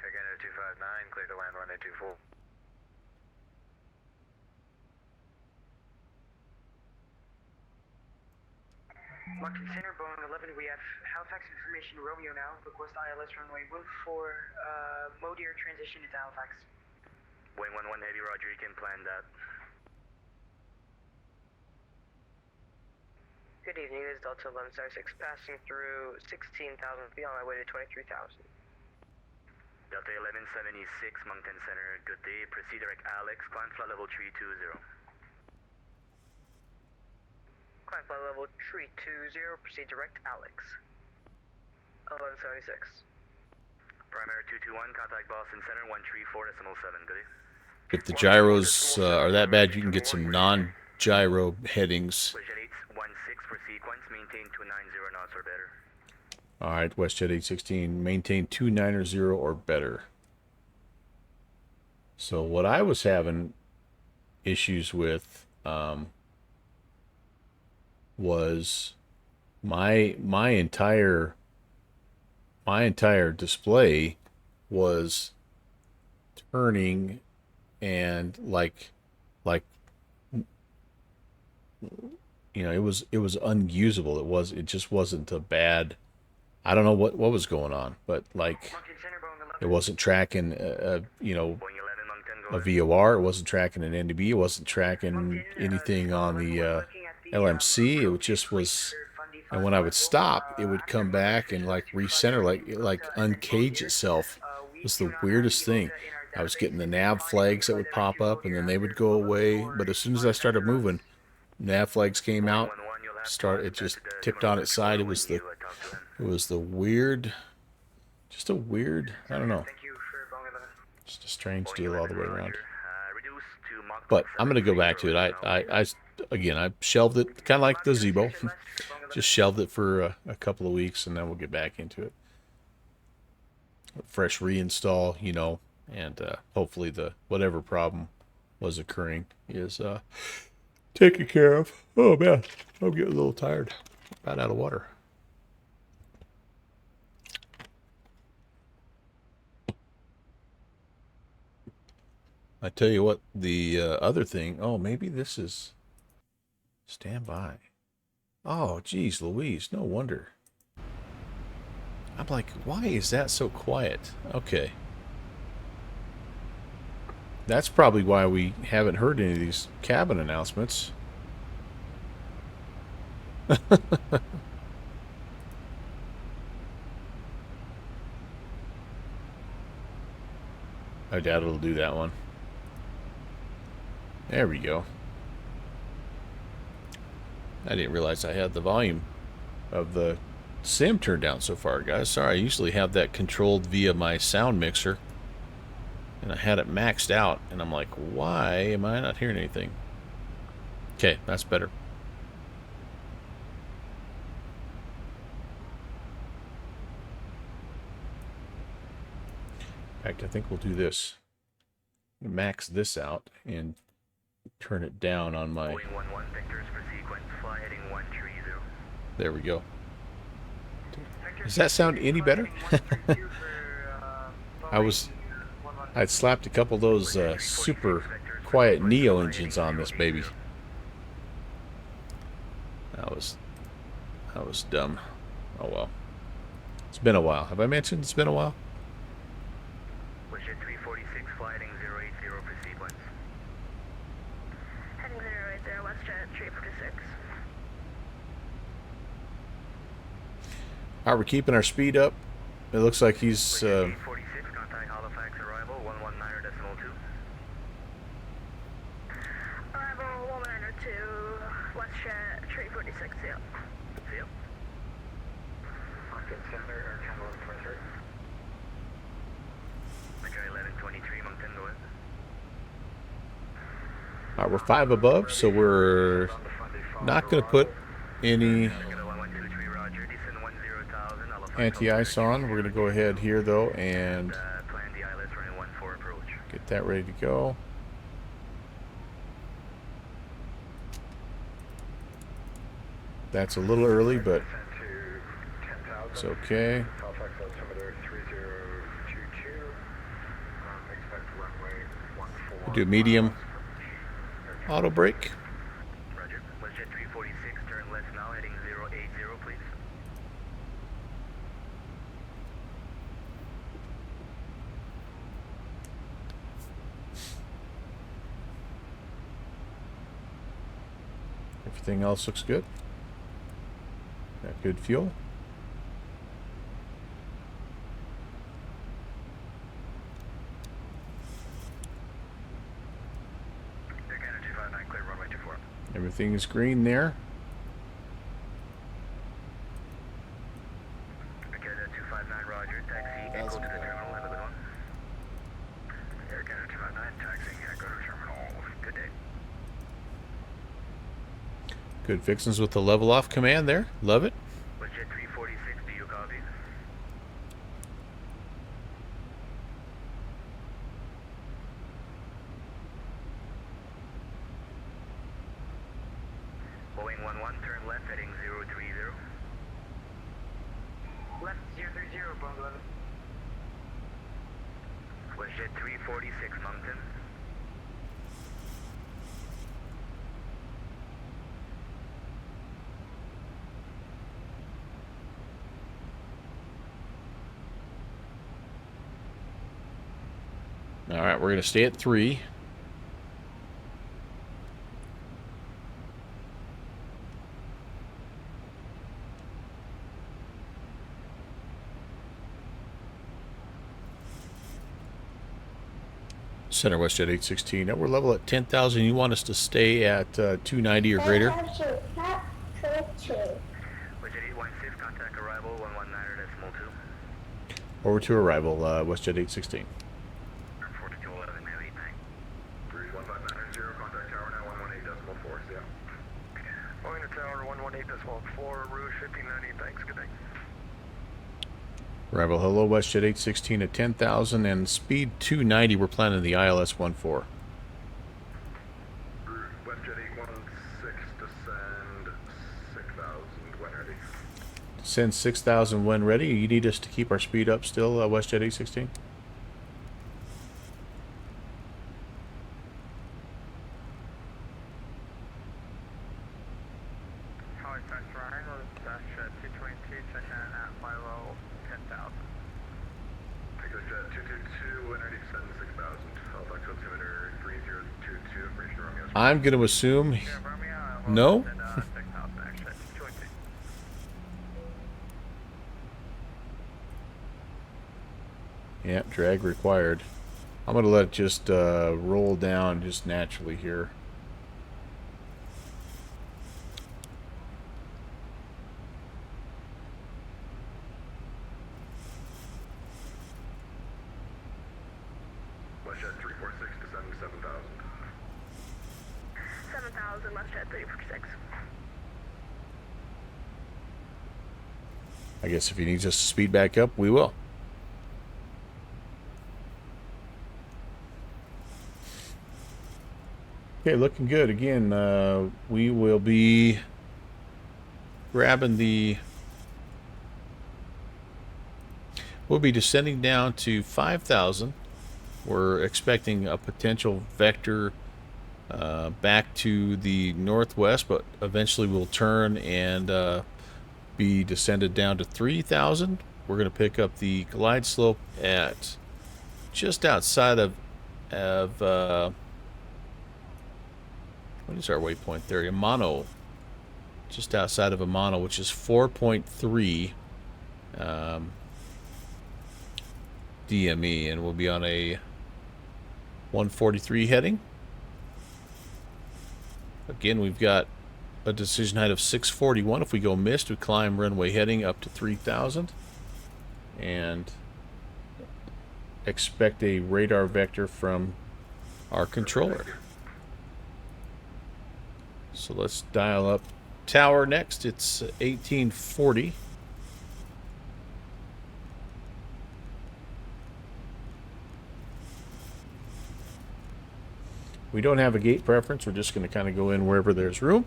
Again at 259, clear to land runway 24. Moncton Center, Boeing 11, we have Halifax information Romeo now. Request ILS runway 14, mode air transition into Halifax. Boeing 11 Heavy, Roger, you can plan that. Good evening, this is Delta 1176 passing through 16,000 feet on my way to 23,000. Delta 1176, Moncton Center, good day. Proceed direct Alex, climb flight level 320. Climb flight level 320, proceed direct Alex. 1176. Primary 221, contact Boston Center 134.7. Good day. If the gyros are that bad, you can get some non-gyro headings. WestJet 816 for sequence, maintain 290 knots or better. All right, WestJet 816, maintain 290 or better. So what I was having issues with was my entire display was turning and like it was unusable. It just wasn't a bad. I don't know what was going on, but like it wasn't tracking a VOR. It wasn't tracking an NDB. It wasn't tracking anything on the LMC. It just was. And when I would stop, it would come back and like recenter, like uncage itself. It was the weirdest thing. I was getting the nav flags that would pop up, and then they would go away. But as soon as I started moving, nav flags came out. It just tipped on its side. It was the weird, just a weird. I don't know. Just a strange deal all the way around. But I'm gonna go back to it. I shelved it, kind of like the Zibo. Just shelved it for a couple of weeks, and then we'll get back into it. Fresh reinstall, and hopefully whatever problem was occurring is taken care of. Oh man, I'm getting a little tired. About out of water. I tell you what, the other thing. Oh, maybe this is standby. Oh, geez, Louise, no wonder. I'm like, why is that so quiet? Okay. That's probably why we haven't heard any of these cabin announcements. I doubt it'll do that one. There we go. I didn't realize I had the volume of the sim turned down so far, guys. Sorry, I usually have that controlled via my sound mixer. And I had it maxed out, and I'm like, why am I not hearing anything? Okay, that's better. In fact, I think we'll do this. Max this out and turn it down on my... There we go. Does that sound any better? I'd slapped a couple of those super quiet Neo engines on this baby. That was dumb. Oh well. It's been a while. Have I mentioned it's been a while? Jet 346, flight heading 080 for sequence. Heading 080, WestJet 346. Alright, we're keeping our speed up. It looks like he's... 346, contact Halifax arrival, 119.2. Arrival 192, WestJet 346, see ya. See ya. Moncton Center, Air Channel 23. Okay, 1123, Moncton, go ahead. Alright, we're 5 above, so we're not going to put any anti-ice on. We're going to go ahead here, though, and get that ready to go. That's a little early, but it's okay. We'll do medium auto brake. Roger. WestJet 346, turn left now, heading 080, please. Everything else looks good. Got good fuel. Everything is green there. Okay, 259, roger. Taxi, echo to the terminal, have a good one. Air Canada 259, taxiing, echo to terminal. Good day. Good fixings with the level off command there. Love it. WestJet 346, do you copy? Boeing 11, turn left, heading 030. WestJet 346 Moncton. All right, we're going to stay at 3. Center WestJet 816. Now we're level at 10,000. You want us to stay at 290 or greater? WestJet 816, contact arrival 119.2. Over to arrival, WestJet 816. 4211, have 89. Breeze 1590, contact tower now 118.4, yeah. Going to tower 118.4, Rouge 1590, thanks, good day. Arrival, hello, WestJet 816 at 10,000 and speed 290. We're planning the ILS 14. WestJet 816, descend 6,000 when ready. Send 6,000 when ready. You need us to keep our speed up still, WestJet 816? Halifax arrival, WestJet 222, check in at fly low 10,000. WestJet 222, when ready, descend 6,000. Halifax altimeter 3022, information Romeo. I'm going to assume Yeah, Romeo, no. 6,000, WestJet 222. Yeah, drag required. I'm going to let it just roll down just naturally here. WestJet 346, descend 7,000. 7,000, WestJet 346. I guess if he needs us to speed back up, we will. Okay, looking good. Again, we will be grabbing the... We'll be descending down to 5,000. We're expecting a potential vector back to the northwest, but eventually we'll turn and be descended down to 3,000. We're going to pick up the glide slope at just outside of what is our waypoint there? Amano. Just outside of Amano, which is 4.3 DME, and we'll be on a 143 heading. Again, we've got a decision height of 641. If we go missed, we climb runway heading up to 3,000 and expect a radar vector from our controller. So let's dial up tower next. It's 1840. We don't have a gate preference. We're just going to kind of go in wherever there's room.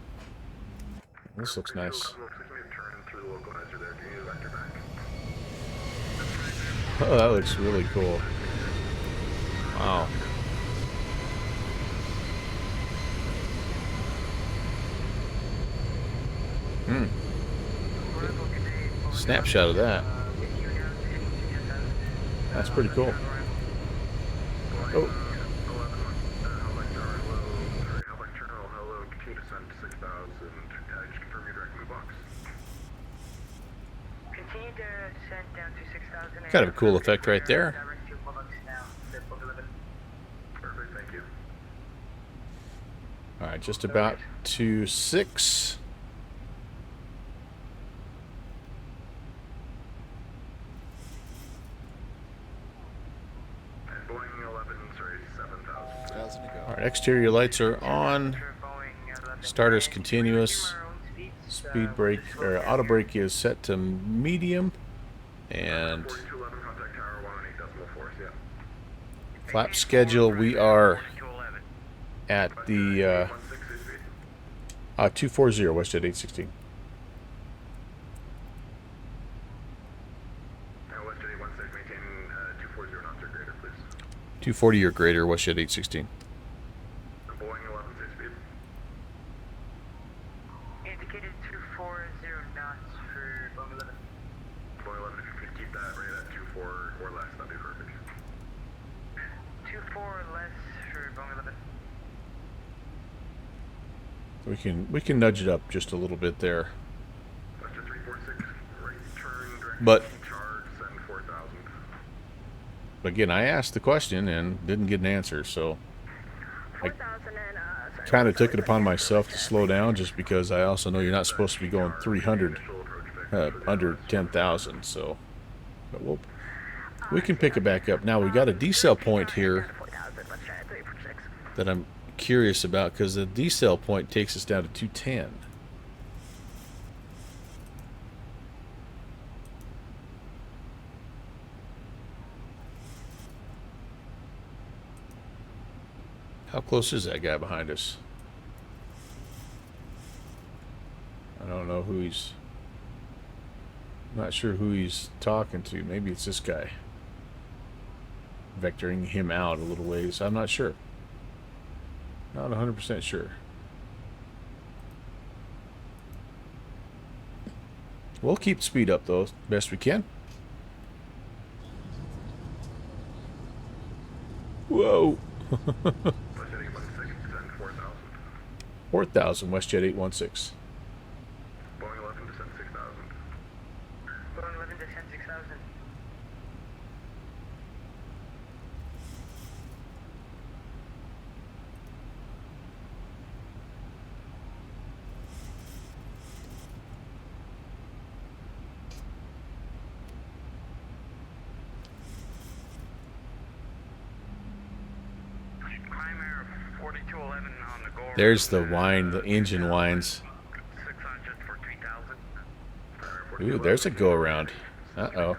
This looks nice. Oh, that looks really cool. Wow. Snapshot of that. That's pretty cool. Oh. Kind of a cool effect right there. Perfect, thank you. All right, just about to 6. And Boeing 11, sorry, 7,000. All right, exterior lights are on. Starter's continuous. Speed brake or auto brake is set to medium, and 4211, contact tower 118.4, yeah. flap schedule. We are at the 240 WestJet 816. WestJet 816, maintain 240 knots or greater, please. 240 or greater, WestJet 816. Boeing 11, 6 speed. Indicated 240 knots for Boeing 11. Boeing 11, if you could keep that rate at 24 or less, that'd be perfect. 24 or less for Boeing 11. We can nudge it up just a little bit there. WestJet 346, right turn, direct But charge, send 4,000. again, I asked the question and didn't get an answer, so I 4,000 and, kind of took it upon myself to slow down, just because I also know you're not supposed to be going 300 under 10,000. So, but we can pick it back up. Now we got a decel point here 4,000, WestJet 346. that I'm curious about, because the decel point takes us down to 210. How close is that guy behind us? I don't know who he's... I'm not sure who he's talking to. Maybe it's this guy. Vectoring him out a little ways. I'm not sure. Not 100% sure. We'll keep the speed up, though, best we can. Whoa! WestJet 816, send 4,000. 4,000, WestJet 816. Boeing 11, descend 6,000. Boeing 11, descend 6,000. Climber 4211 on the go. There's the whine, the engine whines. 600 for 3,000. Ooh, there's a go-around. Uh-oh.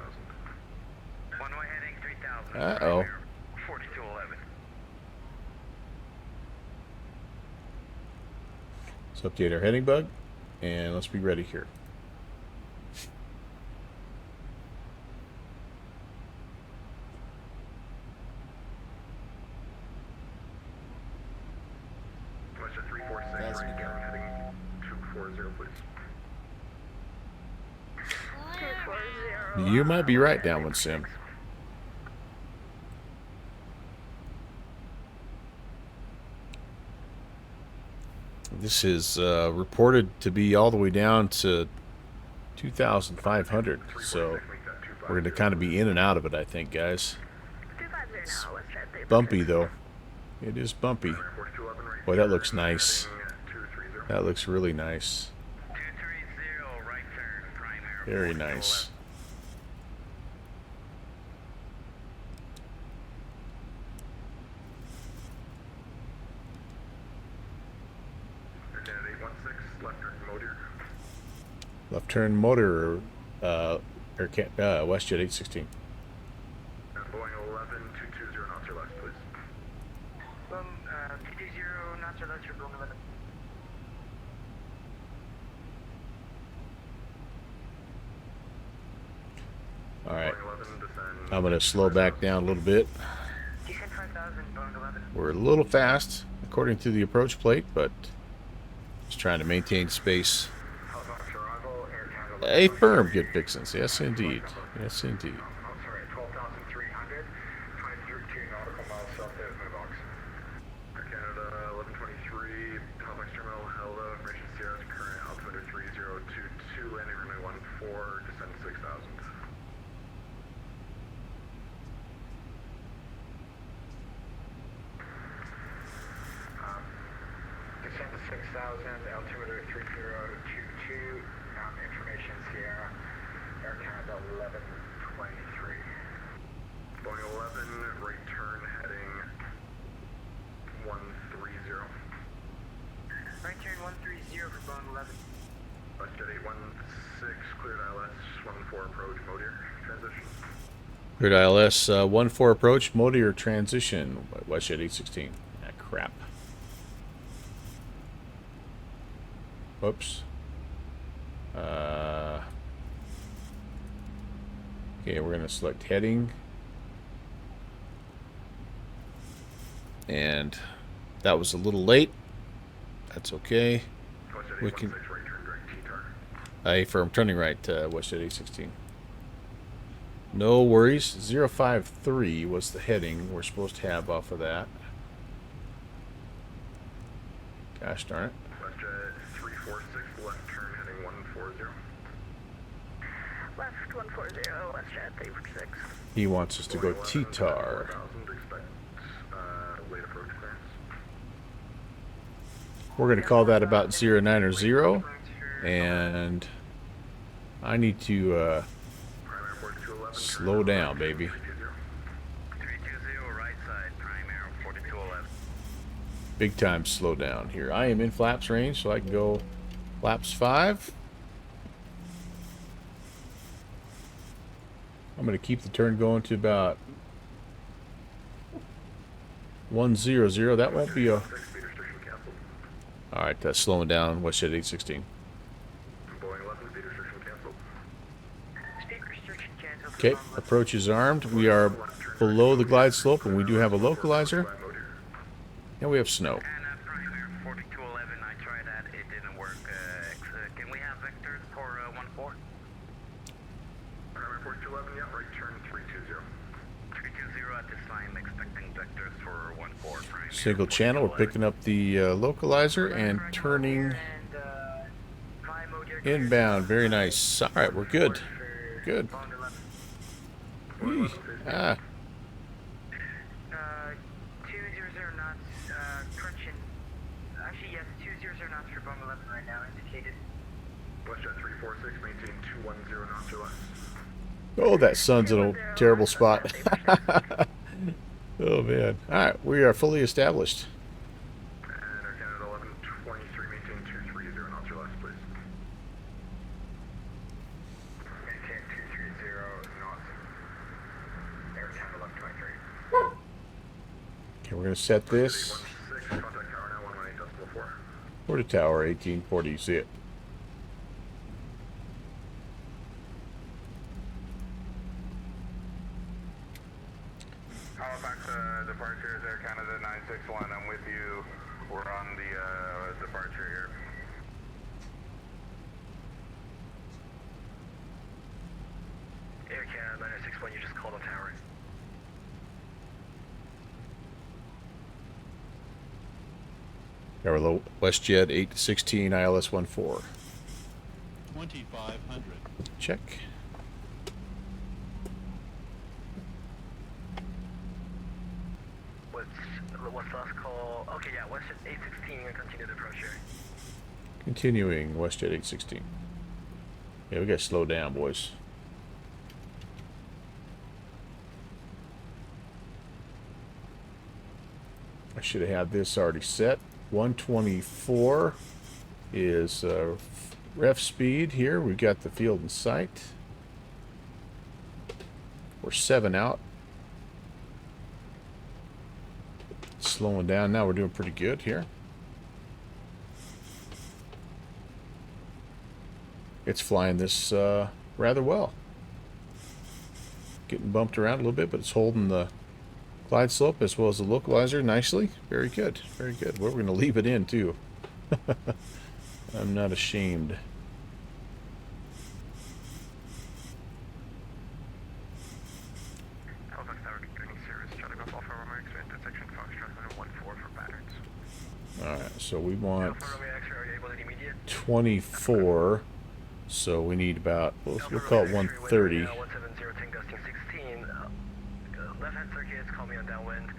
One way heading 3,000. Uh-oh. 4211. Let's update our heading bug, and let's be ready here. WestJet 346, right turn, heading 240, please. 240. You might be right, Downwind Sim. This is reported to be all the way down to 2,500, so we're going to kind of be in and out of it, I think, guys. 250 now, WestJet 346. Bumpy, though. It is bumpy. 4211, right Boy, that turn, looks nice. heading 230. That looks really nice. 230 right turn, primary. Very nice. WestJet 816, left turn, motor. Left turn motor, WestJet 816. Boeing 11, 220 knots or less, please. Boeing 220 knots or less for Boeing 11. All right. Boeing 11, descend. I'm going to slow back down a little bit. Descend 5,000, Boeing 11. We're a little fast, according to the approach plate, but just trying to maintain space. Halifax arrival, Air Canada. A firm good fixins. Yes, indeed. Yes, indeed. I'm sorry, 12,300, 22 nautical miles south of Mailbox. Air Canada 1123, Halifax Terminal, hello, information Sierra, current altimeter 3022, landing runway 14, descend 6,000. Descend to 6,000, altimeter 3022, information Sierra, Air Canada 1123. Boeing 11, right turn heading 130. Right turn 130 for Boeing 11. WestJet 816, cleared ILS 14 approach, motor transition. Good ILS 14 approach, motor transition, WestJet 816. Ah, crap. Whoops. Okay, we're going to select heading. and that was a little late. That's okay. We can. Firm turning right, Westjet 816. No worries. 053 was the heading we're supposed to have off of that. Gosh darn it. Westjet 346 left turn heading 140. Left 140, Westjet 346. He wants us to go T-tar. We're going to call that about 090, and I need to slow down, baby. 320 right side, prime arrow 4211. Big time slow down here. I am in flaps range, so I can go flaps 5. I'm going to keep the turn going to about 100. That won't be a... Alright, that's slowing down. Westjet 816. Okay, approach is armed. We are below the glide slope, and we do have a localizer. And we have snow. And prime arrow 4211, I tried that, it didn't work. Can we have vectors for 14? Prime arrow 4211, yeah, right turn 320. 320 at this time, expecting vectors for 14. Prime Single channel. We're picking up the localizer and turning inbound. Very nice. All right, we're good. Good. Whee. Ah. 200 knots, crunching. Actually, yes, 200 knots for Boeing 11 right now, indicated. Westjet 346, maintain 210 knots or less. Oh, that sun's in a terrible spot. Oh, man. All right, we are fully established. And Air Canada 1123, maintain 230 knots or less, please. Maintain 230 knots. Air Canada 1123. Okay, we're going to set this. 316, contact tower now 118.4. Where to tower 1840, you see it. Halifax departure is Air Canada 961. I'm with you. We're on the departure here. Air Canada 961, you just called on tower. Tower low. Westjet 816, ILS 14. 2500. Check. What's last call? Okay, yeah, Westjet 816 and continue the approach here. Continuing Westjet 816. Yeah, we got to slow down, boys. I should have had this already set. 124 is ref speed here. We've got the field in sight. We're 7 out. Slowing down now. We're doing pretty good here. It's flying this rather well. Getting bumped around a little bit, but it's holding the glide slope as well as the localizer nicely. Very good. Very good. We're going to leave it in too. I'm not ashamed. Halifax Tower beginning service. Try to go off our Romeo X-ray intersection Foxtrot 114 for patterns. Alright, so we want Alpha Romeo X-ray, are you able to immediate? 24. So we need about, we'll call it 130. 170, gusting 16. Left-hand circuits, call me on downwind.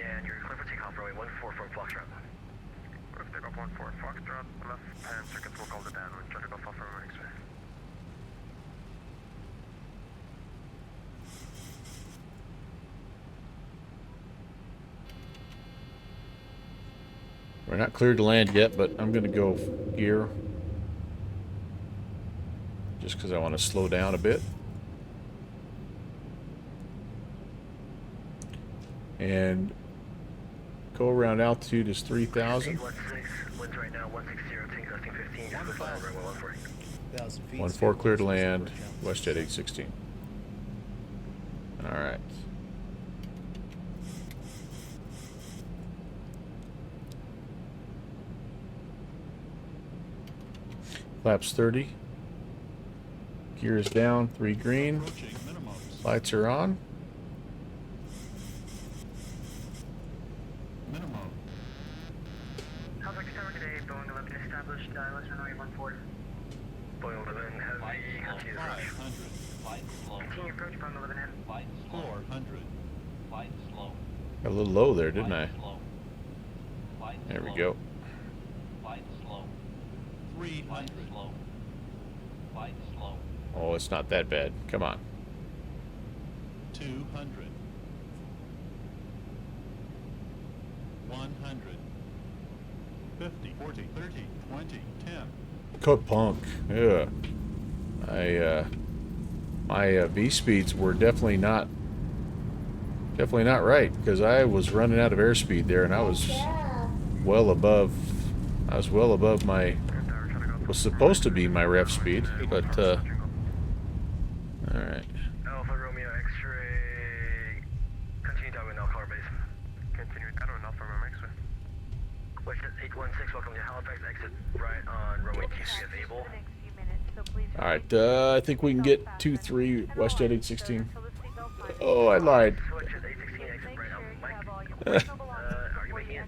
And you're clear for takeoff, runway 14 from Foxtrot. Let's take off 14 Foxtrot. Left-hand circuits will call the downwind. Try to go off our Romeo X-ray. We're not cleared to land yet, but I'm going to go gear. Just because I want to slow down a bit. And go around altitude is 3,000. 816, winds right now 160, gusting 15, just for final runway 140. 1-4 clear to land, Westjet 816. Alright. Flaps 30. Gears down, 3 green. Lights are on. Halifax Tower today, Boeing 11 established, ILS runway 14. Boeing 11 heavy, continue approach. Continue approach, Boeing 11 heavy. 400. Flight slow. Got a little low there, didn't I? Slow. There we go. Flight slow. 300. Slow. Flight slow. Oh, it's not that bad. Come on. 200. 100. 50, 40, 30, 20, 10. Cut punk. Yeah. My V speeds were definitely not right, because I was running out of airspeed there, and I was well above my was supposed to be my ref speed, but all right. Alpha Romeo X-ray, continue down with Alpha base. Continue down with Alpha Romeo X-ray. Westjet 816, welcome to Halifax, exit right on runway 23 available. All right, I think we can get 23 WestJet 816. Oh, I lied. Westjet 816, exit right on Mike. Are you making it?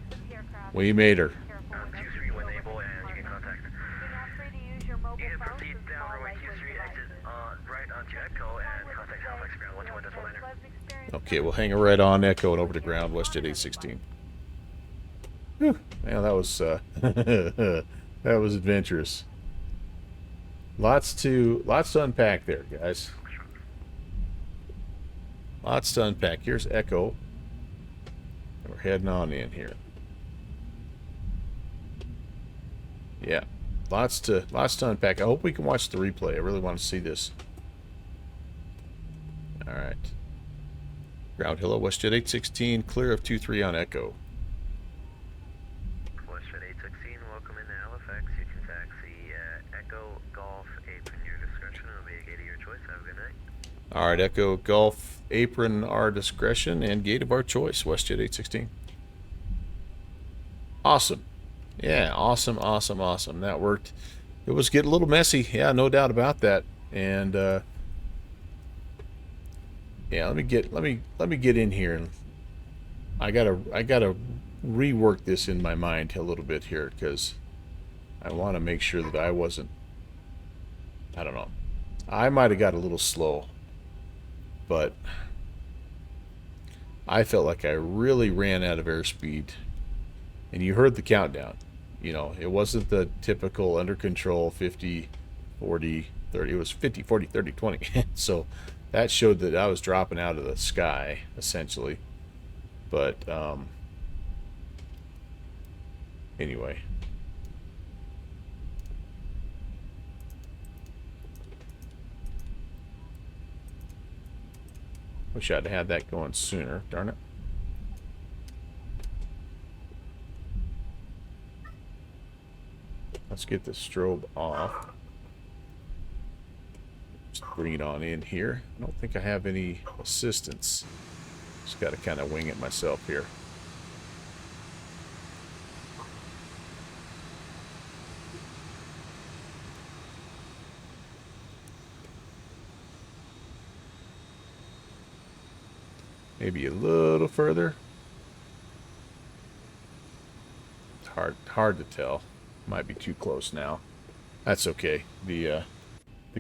We made her. 23 when able, and you can contact. You can proceed down runway 23, exit right onto Echo, and contact Halifax ground 121.9. Okay, we'll hang it right on Echo and over to ground, WestJet 816. Whew. Man, that was that was adventurous. Lots to unpack there, guys. Lots to unpack. Here's Echo. We're heading on in here. Yeah, lots to unpack. I hope we can watch the replay. I really want to see this. All right. Ground, hello, WestJet 816, clear of 23 on Echo. WestJet 816, welcome into Halifax. You can taxi Echo Golf Apron, your discretion. It'll be a gate of your choice. Have a good night. All right, Echo Golf Apron, our discretion, and gate of our choice, WestJet 816. Awesome. Yeah, awesome. That worked. It was getting a little messy. Yeah, no doubt about that. And yeah, let me get in here, and I gotta rework this in my mind a little bit here, because I want to make sure that I wasn't. I don't know. I might have got a little slow, but I felt like I really ran out of airspeed. And you heard the countdown. You know, it wasn't the typical under control 50, 40, 30. It was 50, 40, 30, 20. So that showed that I was dropping out of the sky, essentially. But anyway. Wish I'd had that going sooner, darn it. Let's get the strobe off. Just bring it on in here. I don't think I have any assistance. Just got to kind of wing it myself here. Maybe a little further. It's hard to tell. Might be too close now. That's okay. The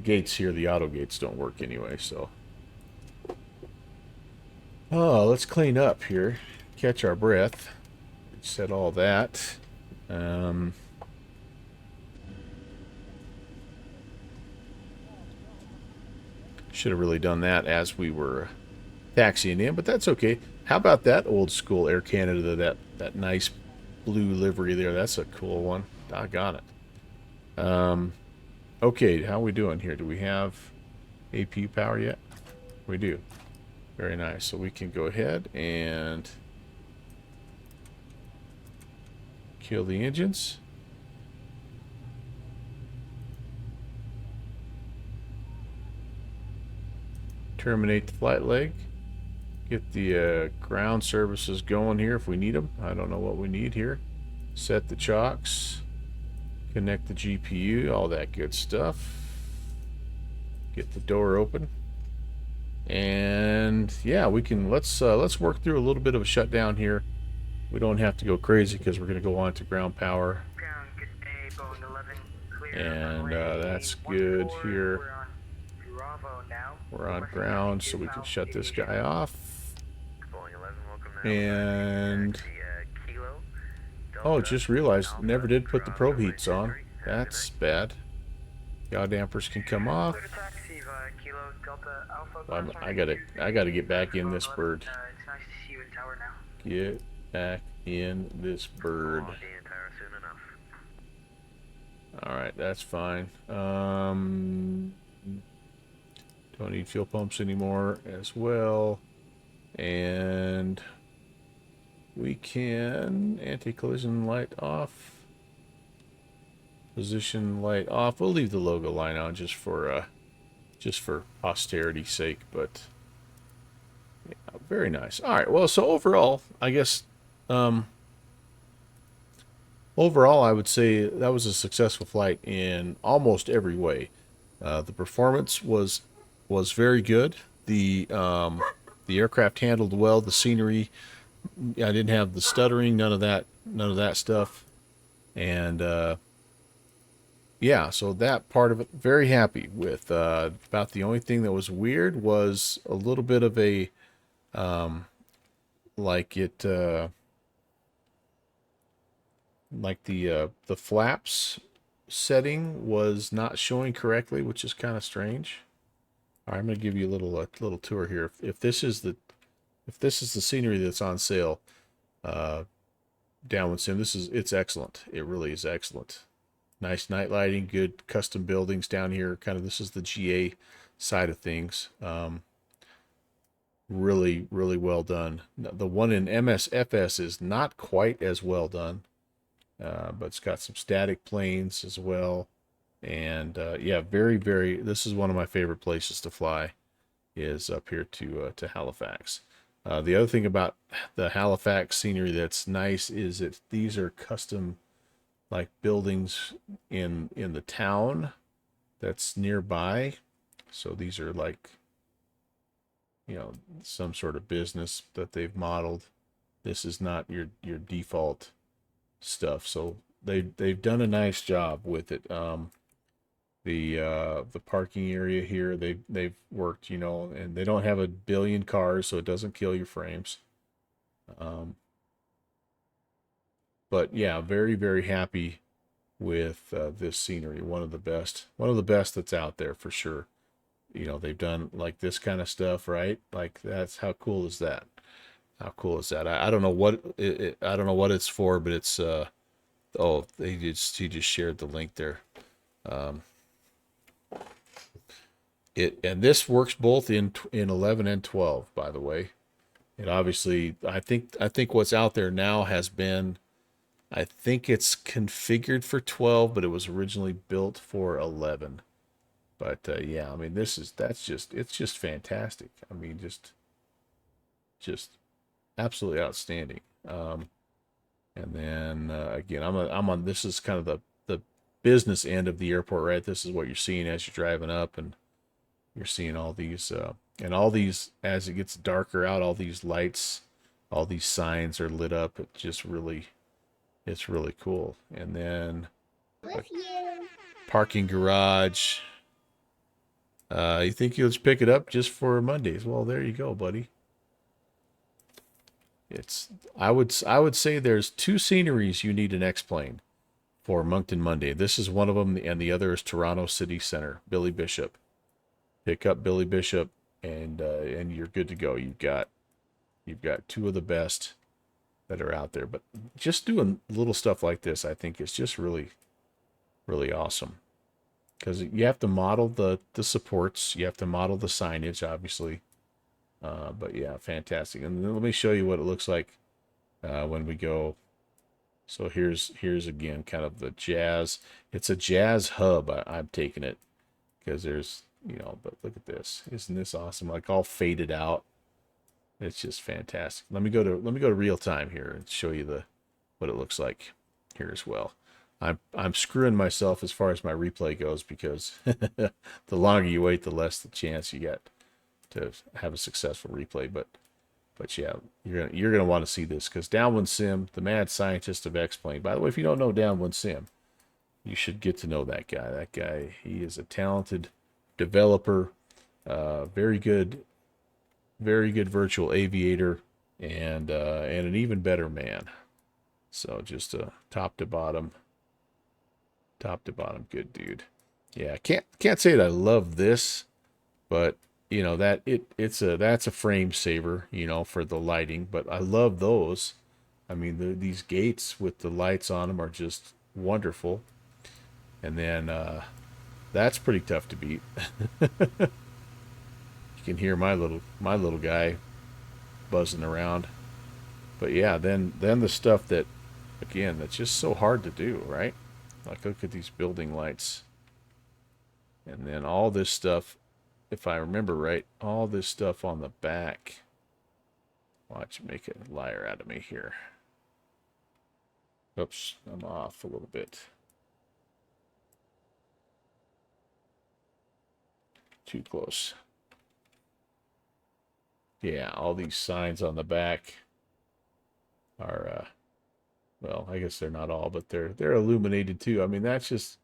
gates here, the auto gates, don't work anyway, so. Oh, let's clean up here. Catch our breath. Set all that. Should have really done that as we were taxiing in, but that's okay. How about that old school Air Canada, that nice blue livery there? That's a cool one. Doggone it. Okay, how are we doing here? Do we have AP power yet? We do. Very nice. So we can go ahead and kill the engines. Terminate the flight leg. Get the ground services going here if we need them. I don't know what we need here. Set the chocks. Connect the GPU, all that good stuff. Get the door open. And yeah, we can let's work through a little bit of a shutdown here. We don't have to go crazy because we're going to go on to ground power. Ground, good day, Boeing 11, clear. And that's 14, good here. We're on Bravo now. We're on ground, so we can shut this guy off. Boeing 11, welcome now. And Kilo. oh, just realized never did put the probe heats on. That's bad. Yaw dampers can come off. Clear to taxi via Kilo Delta Alpha. I gotta get back in this bird. It's nice to see you in tower now. Get back in this bird. Alright, that's fine. Don't need fuel pumps anymore as well. And we can anti-collision light off. Position light off. We'll leave the logo line on just for posterity's sake, but yeah, very nice. All right, well, so overall, I guess overall I would say that was a successful flight in almost every way. The performance was very good. The aircraft handled well. The scenery, I didn't have the stuttering, none of that stuff, and yeah, so that part of it, very happy with. About the only thing that was weird was a little bit of a, like the flaps setting was not showing correctly, which is kind of strange. All right, I'm going to give you a little tour here. If this is the scenery that's on sale, downwind sim, it's excellent. It really is excellent. Nice night lighting, good custom buildings down here. Kind of, this is the GA side of things. Really, really well done. The one in MSFS is not quite as well done, but it's got some static planes as well. And yeah, very, very. This is one of my favorite places to fly, is up here to Halifax. The other thing about the Halifax scenery that's nice is that these are custom, like, buildings in the town that's nearby. So these are like, you know, some sort of business that they've modeled. This is not your default stuff. So they've done a nice job with it. The parking area here, they've worked, you know, and they don't have a billion cars, so it doesn't kill your frames. But yeah, very, very happy with this scenery. One of the best that's out there for sure. You know, they've done like this kind of stuff, right? Like, that's, how cool is that? How cool is that? I don't know what I don't know what it's for, but it's oh, he just shared the link there. And this works both in 11 and 12, by the way. It obviously, I think what's out there now has been, I think it's configured for 12, but it was originally built for 11. But yeah, I mean, it's just fantastic. I mean, just absolutely outstanding. And then again, I'm on. This is kind of the business end of the airport, right? This is what you're seeing as you're driving up, and you're seeing all these and all these, as it gets darker out, all these lights, all these signs are lit up. It just really, it's really cool. And then parking garage. You think you'll just pick it up just for Mondays? Well, there you go, buddy. I would say there's two sceneries you need an X-plane for Moncton Monday. This is one of them, and the other is Toronto City Center, Billy Bishop. Pick up Billy Bishop, and you're good to go. You've got two of the best that are out there. But just doing little stuff like this, I think, is just really, really awesome. Because you have to model the supports, you have to model the signage, obviously. But yeah, fantastic. And then let me show you what it looks like when we go. So here's again kind of the jazz. It's a jazz hub. I'm taking it because there's, you know, but look at this. Isn't this awesome? Like, all faded out. It's just fantastic. Let me go to real time here and show you what it looks like here as well. I'm screwing myself as far as my replay goes, because the longer you wait, the less the chance you get to have a successful replay. But yeah, you're gonna want to see this, because Downwind Sim, the mad scientist of X-Plane. By the way, if you don't know Downwind Sim, you should get to know that guy. That guy, he is a talented developer, very good virtual aviator, and an even better man. So just top to bottom, good dude. Yeah, can't say that I love this, but you know that that's a frame saver, you know, for the lighting. But I love those. I mean, these gates with the lights on them are just wonderful. And then that's pretty tough to beat. You can hear my little guy buzzing around. But yeah, then the stuff that, again, that's just so hard to do, right? Like, look at these building lights. And then all this stuff, if I remember right, all this stuff on the back. Watch, make a liar out of me here. Oops, I'm off a little bit. Too close. Yeah, all these signs on the back are, well, I guess they're not all, but they're illuminated too. I mean, that's just,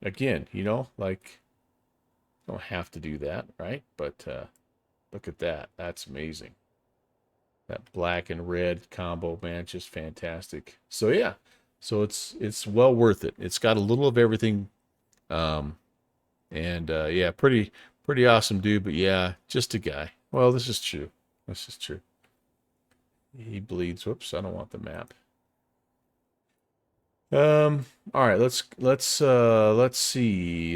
again, you know, like, you don't have to do that, right? But look at that. That's amazing. That black and red combo, man, just fantastic. So yeah, so it's well worth it. It's got a little of everything, and yeah, pretty awesome dude. But yeah, just a guy. Well, this is true. This is true. He bleeds. Whoops, I don't want the map. All right, let's see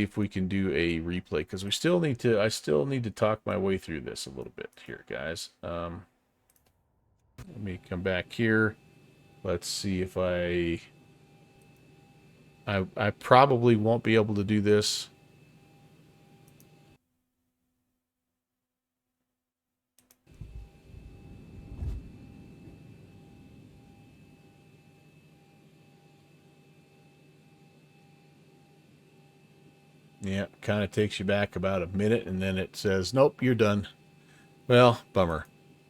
if we can do a replay, because I still need to talk my way through this a little bit here, guys. Let me come back here. Let's see if I probably won't be able to do this. Yeah, kind of takes you back about a minute, and then it says, "Nope, you're done." Well, bummer.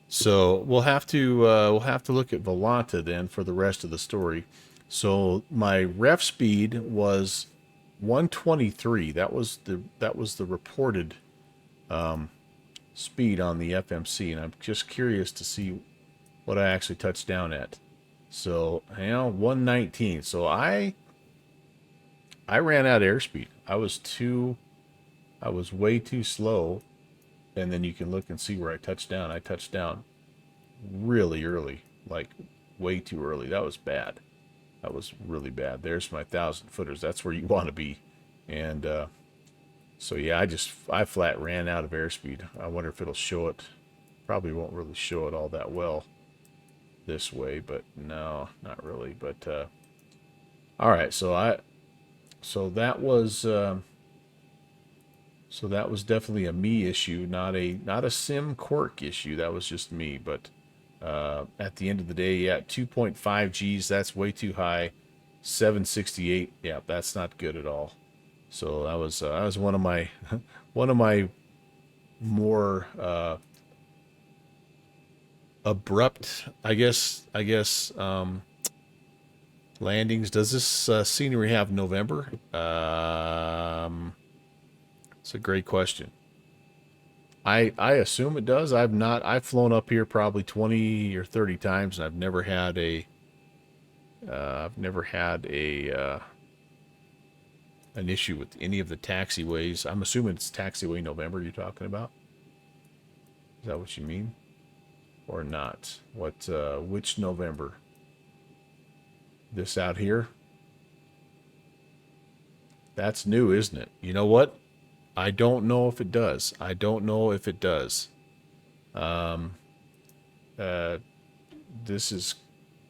So we'll have to look at Volanta then for the rest of the story. So my ref speed was 123. That was the reported speed on the FMC, and I'm just curious to see what I actually touched down at. So, you know, 119. So I ran out of airspeed. I was way too slow. And then you can look and see where I touched down. I touched down really early, like way too early. That was bad. That was really bad. There's my 1,000-footers. That's where you want to be. And so yeah, I flat ran out of airspeed. I wonder if it'll show it. Probably won't really show it all that well this way, but no, not really. But all right, so that was definitely a me issue, not a sim quirk issue. That was just me. But at the end of the day, yeah, 2.5 Gs, that's way too high. 768, yeah, that's not good at all. So that was one of my more abrupt, I guess landings. Does this scenery have November? It's a great question. I assume it does. I've flown up here probably 20 or 30 times, and I've never had an issue with any of the taxiways. I'm assuming it's taxiway November you're talking about. Is that what you mean? Or not? Which November? This out here? That's new, isn't it? You know what? I don't know if it does. This is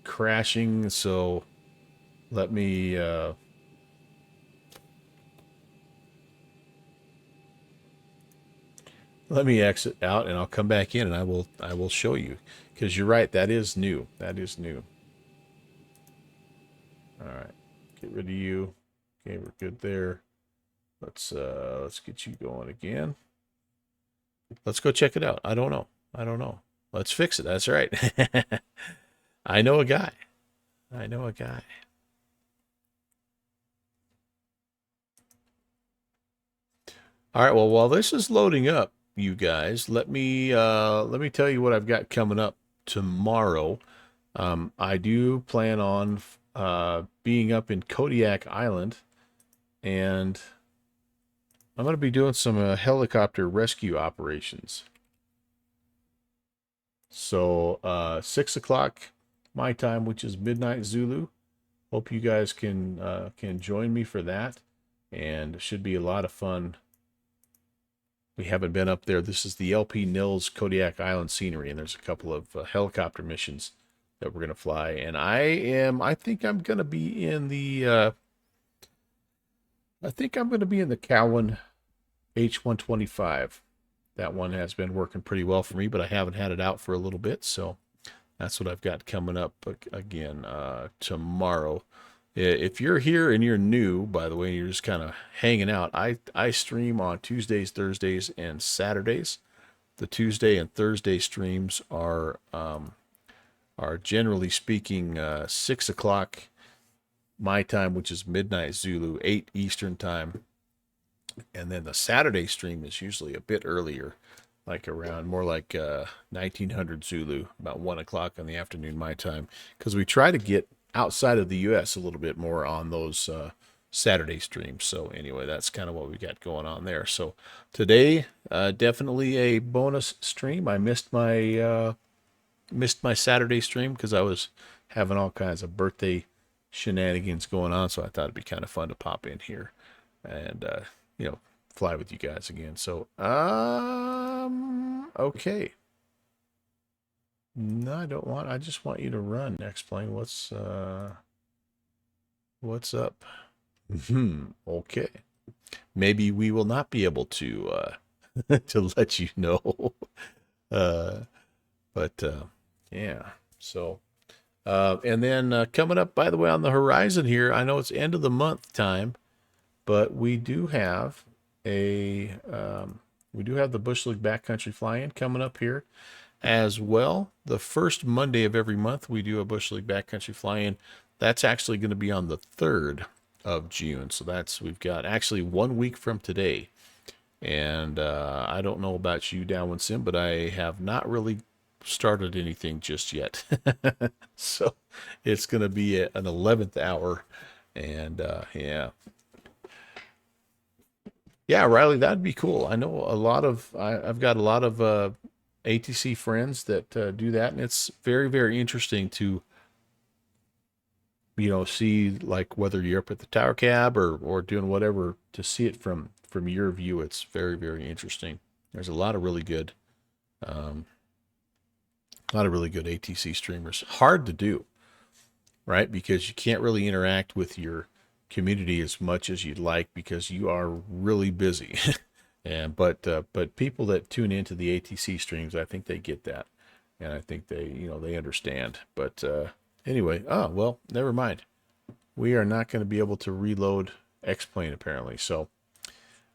crashing, so let me exit out, and I'll come back in, and I will show you, because you're right, that is new. All right, Get rid of you. Okay, we're good there. Let's get you going again. Let's go check it out. I don't know. Let's fix it. That's right. I know a guy. All right, well, while this is loading up, you guys, let me tell you what I've got coming up tomorrow. I do plan on being up in Kodiak Island, and I'm going to be doing some helicopter rescue operations. So 6 o'clock my time, which is midnight Zulu. Hope you guys can join me for that, and it should be a lot of fun. We haven't been up there. This is the LP Nils Kodiak Island scenery, and there's a couple of helicopter missions that we're going to fly. And I think I'm going to be in the Cowan H-125. That one has been working pretty well for me, but I haven't had it out for a little bit, so that's what I've got coming up again tomorrow. If you're here and you're new, by the way, and you're just kind of hanging out, I stream on Tuesdays, Thursdays, and Saturdays. The Tuesday and Thursday streams are generally speaking 6 o'clock my time, which is midnight Zulu, 8 Eastern time. And then the Saturday stream is usually a bit earlier, like around more like 1900 Zulu, about 1 o'clock in the afternoon my time, because we try to get outside of the U.S. a little bit more on those Saturday streams. So anyway, that's kind of what we got going on there. So today, definitely a bonus stream. I missed my Saturday stream because I was having all kinds of birthday shenanigans going on. So I thought it'd be kind of fun to pop in here and fly with you guys again. So okay. No, I don't want. I just want you to run. Explain what's up. Okay. Maybe we will not be able to to let you know. But yeah. So and then coming up, by the way, on the horizon here, I know it's end of the month time, but we do have the Bush League Backcountry Fly-In coming up here as well. The first Monday of every month, we do a Bush League Backcountry Fly-In. That's actually going to be on the 3rd of June. So we've got actually 1 week from today. And I don't know about you, Downwind Sim, but I have not really started anything just yet. So it's going to be an 11th hour. And yeah, Riley, that'd be cool. I know I've got a lot of ATC friends that do that, and it's very, very interesting to see, like, whether you're up at the tower cab or doing whatever, to see it from your view. It's very, very interesting. There's a lot of really good ATC streamers. Hard to do, right? Because you can't really interact with your community as much as you'd like because you are really busy. But people that tune into the ATC streams, I think they get that, and I think they understand. But anyway, well, never mind. We are not going to be able to reload X-Plane apparently. So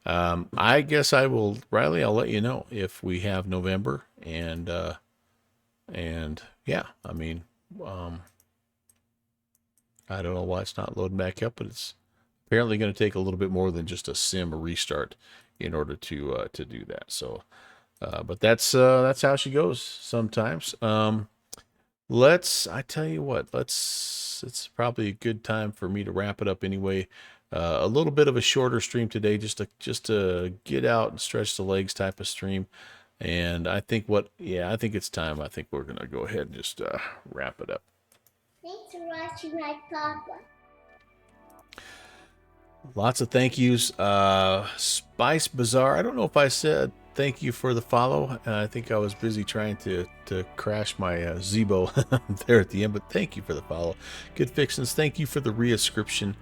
I guess I will, Riley. I'll let you know if we have November, and yeah, I mean, I don't know why it's not loading back up, but it's apparently going to take a little bit more than just a sim restart in order to do that. So, but that's how she goes sometimes. I tell you what, it's probably a good time for me to wrap it up anyway. A little bit of a shorter stream today, just to get out and stretch the legs type of stream. And I think I think it's time. I think we're going to go ahead and just wrap it up. Thanks for watching my papa. Lots of thank yous. Spice Bazaar, I don't know if I said thank you for the follow. I think I was busy trying to crash my Zibo there at the end, but thank you for the follow. Good Fixins, thank you for the reascription.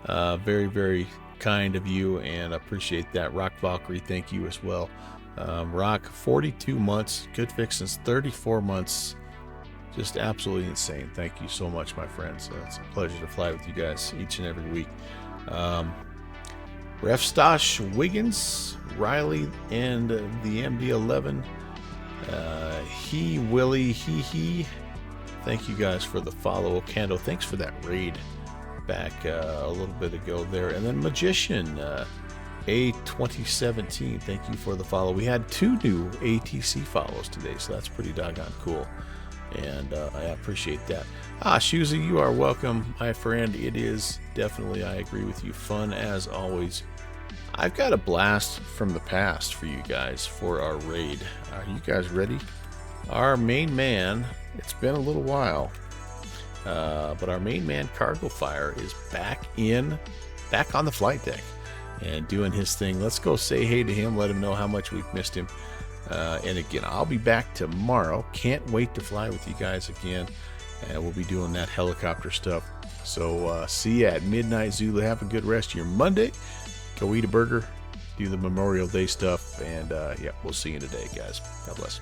Very, very kind of you, and appreciate that. Rock Valkyrie, thank you as well. Rock, 42 months. Good Fixins, 34 months. Just absolutely insane. Thank you so much, my friends. It's a pleasure to fly with you guys each and every week. Ref Stosh, Wiggins, Riley, and the MD-11. Willie, he. Thank you guys for the follow. Kando, thanks for that raid back a little bit ago there. And then Magician, A2017, thank you for the follow. We had 2 new ATC follows today, so that's pretty doggone cool. And I appreciate that. Shuzi, you are welcome, my friend. It is definitely, I agree with you, fun as always. I've got a blast from the past for you guys for our raid. Are you guys ready? Our main man, it's been a little while, but our main man, Cargo Fire, is back on the flight deck and doing his thing. Let's go say hey to him, let him know how much we've missed him. And again, I'll be back tomorrow. Can't wait to fly with you guys again. And we'll be doing that helicopter stuff. So see you at midnight, Zulu. Have a good rest of your Monday. Go eat a burger, do the Memorial Day stuff, and yeah, we'll see you today, guys. God bless.